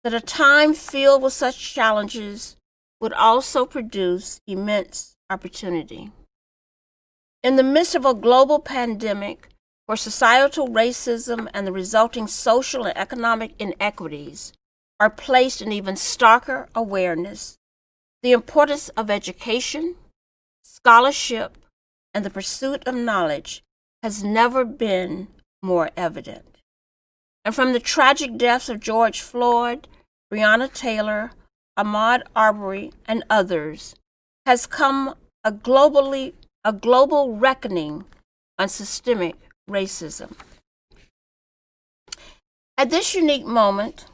that a time filled with such challenges would also produce immense opportunity. In the midst of a global pandemic where societal racism and the resulting social and economic inequities are placed in even starker awareness, the importance of education, scholarship, and the pursuit of knowledge has never been more evident. And from the tragic deaths of George Floyd, Breonna Taylor, Ahmaud Arbery, and others, has come a global reckoning on systemic racism. At this unique moment,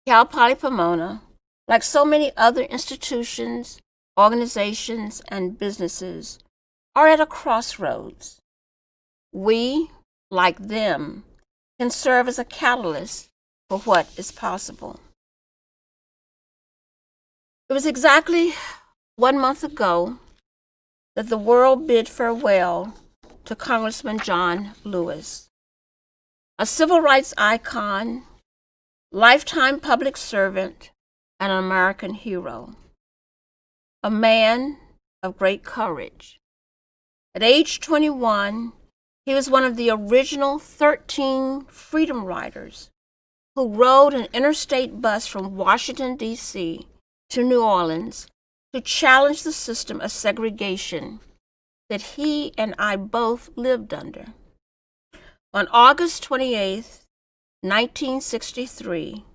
Cal Poly Pomona, like so many other institutions, organizations, and businesses, are at a crossroads. We, like them, can serve as a catalyst for what is possible. It was exactly 1 month ago that the world bid farewell to Congressman John Lewis, a civil rights icon, lifetime public servant, and an American hero, a man of great courage. At age 21, he was one of the original 13 Freedom Riders who rode an interstate bus from Washington, D.C. to New Orleans to challenge the system of segregation that he and I both lived under. On August 28, 1963,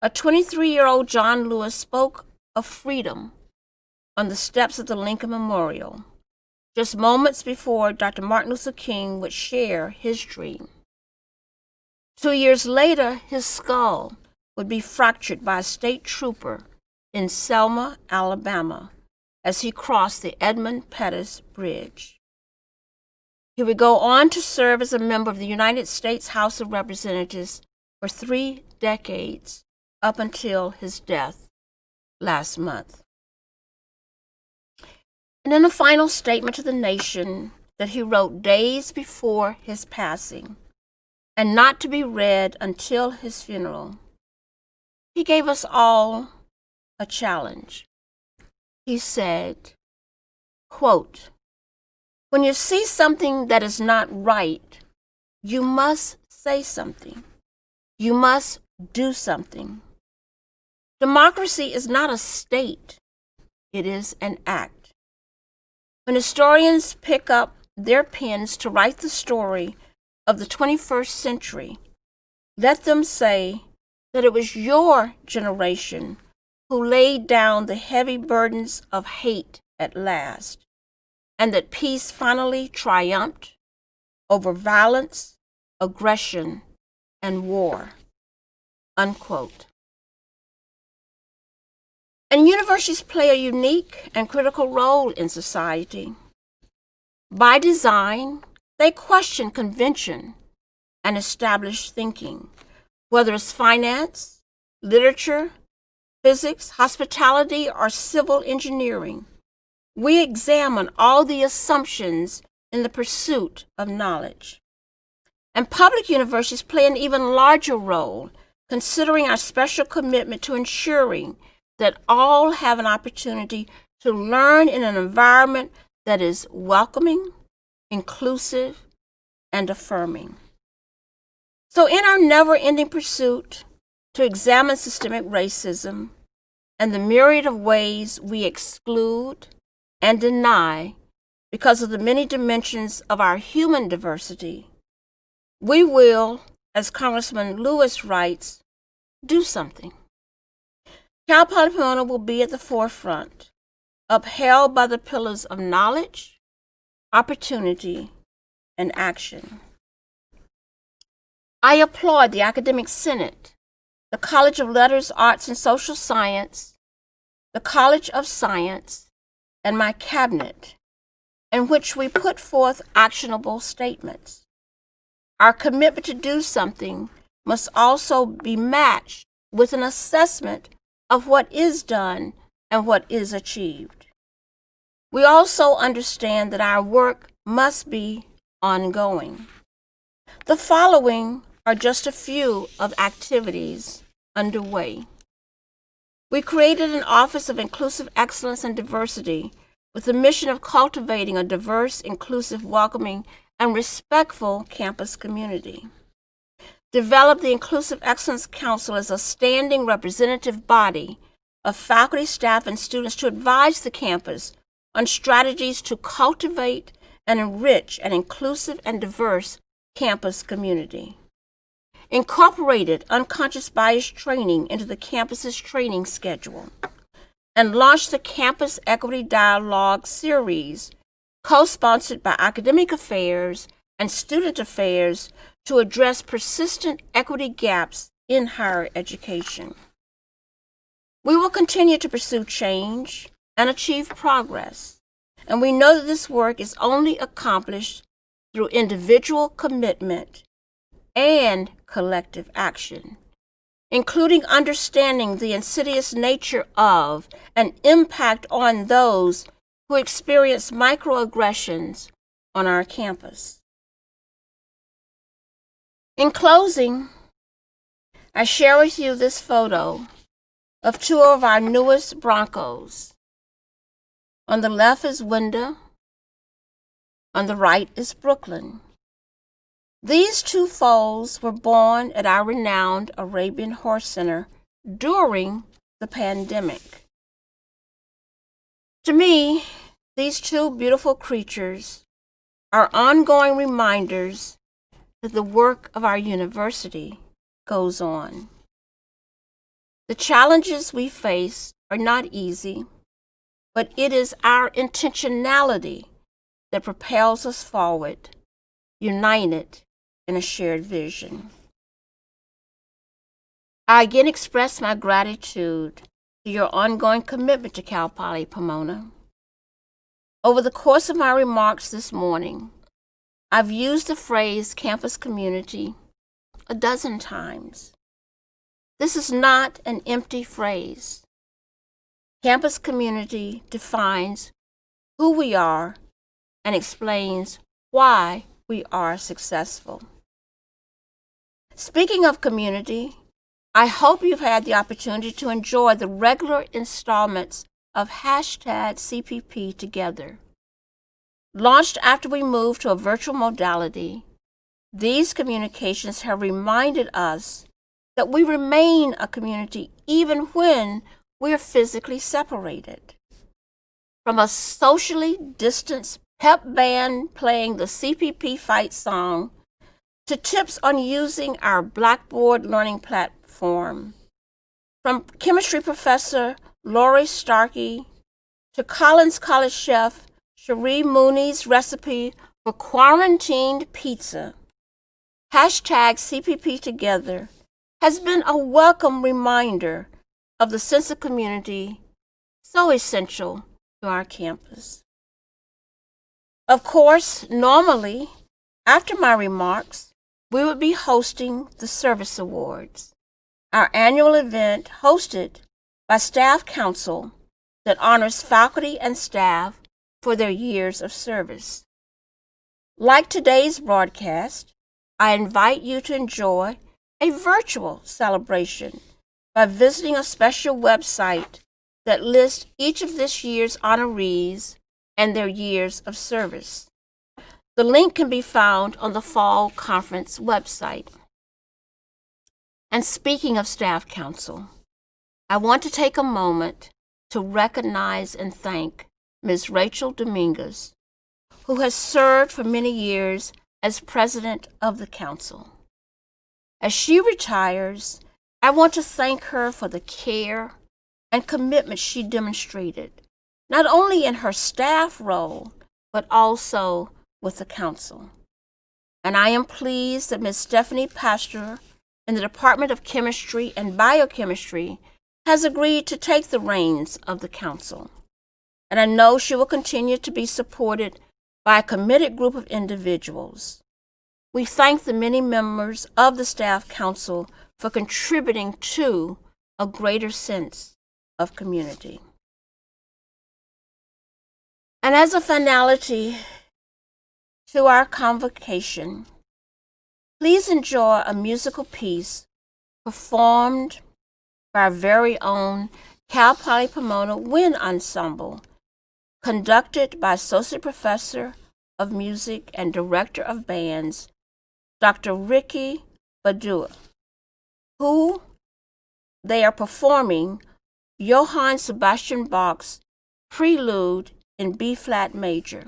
a 23-year-old John Lewis spoke of freedom on the steps of the Lincoln Memorial, just moments before Dr. Martin Luther King would share his dream. 2 years later, his skull would be fractured by a state trooper in Selma, Alabama, as he crossed the Edmund Pettus Bridge. He would go on to serve as a member of the United States House of Representatives for 3 decades, up until his death last month. And in a final statement to the nation that he wrote days before his passing, and not to be read until his funeral, he gave us all a challenge. He said, quote, "When you see something that is not right, you must say something. You must do something. Democracy is not a state, it is an act. When historians pick up their pens to write the story of the 21st century, let them say that it was your generation who laid down the heavy burdens of hate at last, and that peace finally triumphed over violence, aggression, and war." Unquote. And universities play a unique and critical role in society. By design, they question convention and established thinking, whether it's finance, literature, physics, hospitality, or civil engineering. We examine all the assumptions in the pursuit of knowledge. And public universities play an even larger role, considering our special commitment to ensuring that all have an opportunity to learn in an environment that is welcoming, inclusive, and affirming. So in our never-ending pursuit to examine systemic racism and the myriad of ways we exclude and deny because of the many dimensions of our human diversity, we will, as Congressman Lewis writes, do something. Cal Poly Pomona will be at the forefront, upheld by the pillars of knowledge, opportunity, and action. I applaud the Academic Senate, the College of Letters, Arts, and Social Science, the College of Science, and my cabinet, in which we put forth actionable statements. Our commitment to do something must also be matched with an assessment of what is done and what is achieved. We also understand that our work must be ongoing. The following are just a few of activities underway. We created an Office of Inclusive Excellence and Diversity with the mission of cultivating a diverse, inclusive, welcoming, and respectful campus community. Developed the Inclusive Excellence Council as a standing representative body of faculty, staff, and students to advise the campus on strategies to cultivate and enrich an inclusive and diverse campus community. Incorporated unconscious bias training into the campus's training schedule, and launched the Campus Equity Dialogue series, co-sponsored by Academic Affairs and Student Affairs to address persistent equity gaps in higher education. We will continue to pursue change and achieve progress, and we know that this work is only accomplished through individual commitment and collective action, including understanding the insidious nature of and impact on those who experience microaggressions on our campus. In closing, I share with you this photo of two of our newest Broncos. On the left is Wenda, on the right is Brooklyn. These two foals were born at our renowned Arabian Horse Center during the pandemic. To me, these two beautiful creatures are ongoing reminders that the work of our university goes on. The challenges we face are not easy, but it is our intentionality that propels us forward, united in a shared vision. I again express my gratitude to your ongoing commitment to Cal Poly Pomona. Over the course of my remarks this morning, I've used the phrase campus community a dozen times. This is not an empty phrase. Campus community defines who we are and explains why we are successful. Speaking of community, I hope you've had the opportunity to enjoy the regular installments of #CPP Together. Launched after we moved to a virtual modality, these communications have reminded us that we remain a community even when we're physically separated. From a socially distanced pep band playing the CPP fight song, to tips on using our Blackboard learning platform, from chemistry professor Lori Starkey to Collins College chef Cherie Mooney's recipe for quarantined pizza, #CPP Together has been a welcome reminder of the sense of community so essential to our campus. Of course, normally, after my remarks, we would be hosting the Service Awards. our annual event hosted by Staff Council that honors faculty and staff for their years of service. Like today's broadcast, I invite you to enjoy a virtual celebration by visiting a special website that lists each of this year's honorees and their years of service. The link can be found on the Fall Conference website. And speaking of Staff Council, I want to take a moment to recognize and thank Ms. Rachel Dominguez, who has served for many years as president of the council. As she retires, I want to thank her for the care and commitment she demonstrated, not only in her staff role, but also with the council. And I am pleased that Ms. Stephanie Pastor in the Department of Chemistry and Biochemistry has agreed to take the reins of the council. And I know she will continue to be supported by a committed group of individuals. We thank the many members of the Staff Council for contributing to a greater sense of community. And as a finality to our convocation, please enjoy a musical piece performed by our very own Cal Poly Pomona Wind Ensemble, conducted by Associate Professor of Music and Director of Bands, Dr. Ricky Badua, who they are performing Johann Sebastian Bach's Prelude in B-flat major.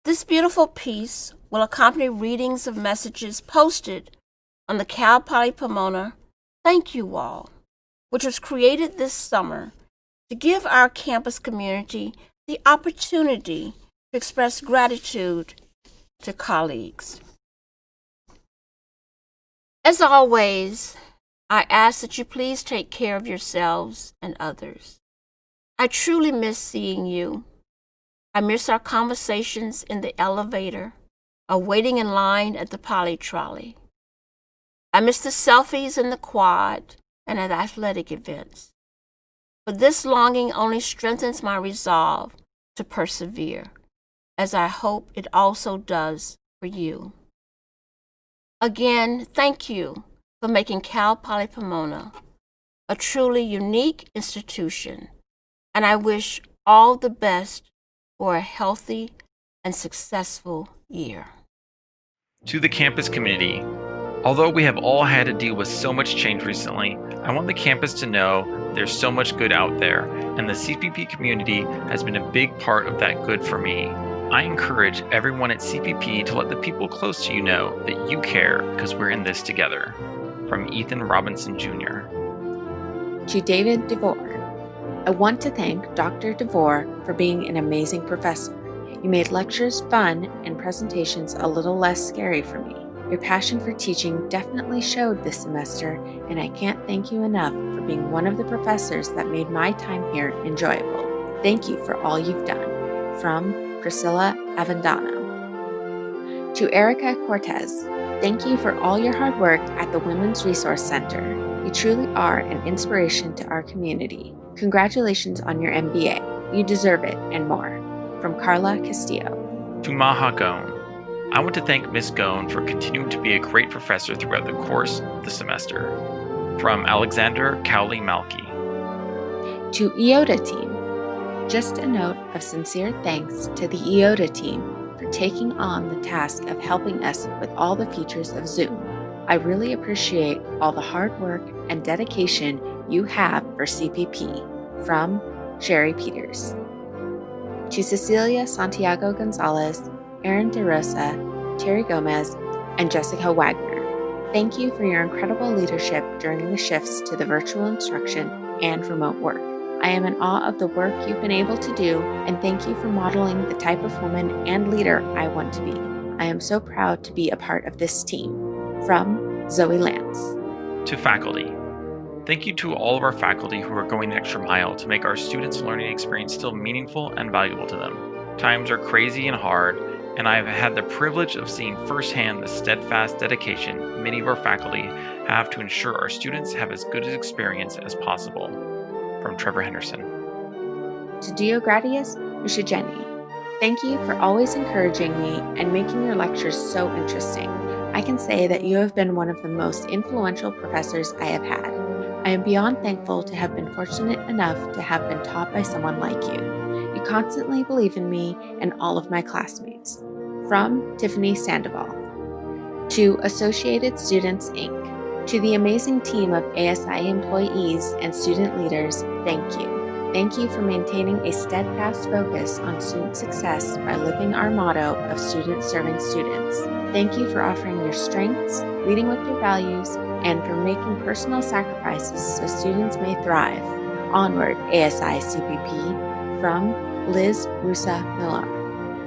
This beautiful piece will accompany readings of messages posted on the Cal Poly Pomona Thank You Wall, which was created this summer to give our campus community the opportunity to express gratitude to colleagues. As always, I ask that you please take care of yourselves and others. I truly miss seeing you. I miss our conversations in the elevator or waiting in line at the poly trolley. I miss the selfies in the quad and at athletic events. But this longing only strengthens my resolve to persevere, as I hope it also does for you. Again, thank you for making Cal Poly Pomona a truly unique institution, and I wish all the best for a healthy and successful year. To the campus community, although we have all had to deal with so much change recently, I want the campus to know there's so much good out there, and the CPP community has been a big part of that good for me. I encourage everyone at CPP to let the people close to you know that you care because we're in this together. From Ethan Robinson Jr. To David DeVore, I want to thank Dr. DeVore for being an amazing professor. You made lectures fun and presentations a little less scary for me. Your passion for teaching definitely showed this semester, and I can't thank you enough for being one of the professors that made my time here enjoyable. Thank you for all you've done. From Priscilla Avendano. To Erica Cortez, thank you for all your hard work at the Women's Resource Center. You truly are an inspiration to our community. Congratulations on your MBA. You deserve it and more. From Carla Castillo. To Maha Gone, I want to thank Ms. Gone for continuing to be a great professor throughout the course of the semester. From Alexander Cowley Malky. To IOTA team, just a note of sincere thanks to the IOTA team for taking on the task of helping us with all the features of Zoom. I really appreciate all the hard work and dedication you have for CPP. From Sherry Peters. To Cecilia Santiago Gonzalez, Erin DeRosa, Terry Gomez, and Jessica Wagner. Thank you for your incredible leadership during the shifts to the virtual instruction and remote work. I am in awe of the work you've been able to do, and thank you for modeling the type of woman and leader I want to be. I am so proud to be a part of this team. From Zoe Lance. To faculty, thank you to all of our faculty who are going the extra mile to make our students' learning experience still meaningful and valuable to them. Times are crazy and hard, and I have had the privilege of seeing firsthand the steadfast dedication many of our faculty have to ensure our students have as good an experience as possible. From Trevor Henderson. To Dio Gratius Ushigeni, thank you for always encouraging me and making your lectures so interesting. I can say that you have been one of the most influential professors I have had. I am beyond thankful to have been fortunate enough to have been taught by someone like you. You constantly believe in me and all of my classmates. From Tiffany Sandoval. To Associated Students, Inc. To the amazing team of ASI employees and student leaders, thank you. Thank you for maintaining a steadfast focus on student success by living our motto of students serving students. Thank you for offering your strengths, leading with your values, and for making personal sacrifices so students may thrive. Onward, ASI CPP. From Liz Rusa Millar.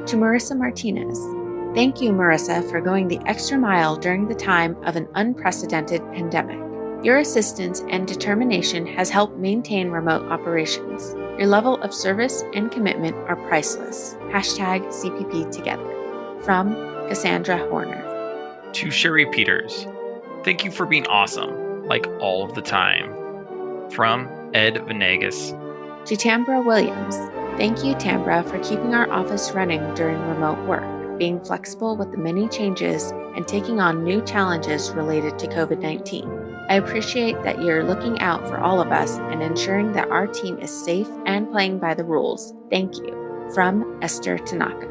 To Marissa Martinez. Thank you, Marissa, for going the extra mile during the time of an unprecedented pandemic. Your assistance and determination has helped maintain remote operations. Your level of service and commitment are priceless. #CPP Together. From Cassandra Horner. To Sherry Peters, thank you for being awesome, like all of the time. From Ed Venegas. To Tambra Williams, thank you, Tambra, for keeping our office running during remote work, being flexible with the many changes, and taking on new challenges related to COVID-19. I appreciate that you're looking out for all of us and ensuring that our team is safe and playing by the rules. Thank you. From Esther Tanaka.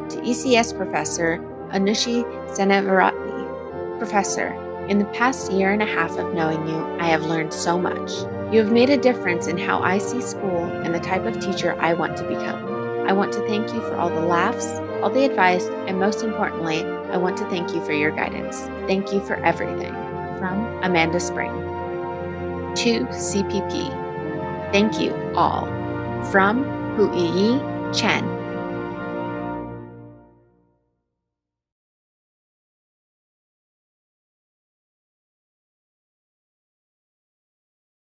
To ECS Professor Anushi Senevaratne. Professor, in the past year and a half of knowing you, I have learned so much. You have made a difference in how I see school and the type of teacher I want to become. I want to thank you for all the laughs, all the advice, and most importantly, I want to thank you for your guidance. Thank you for everything. From Amanda Spring. To CPP. Thank you all. From Huiyi Chen.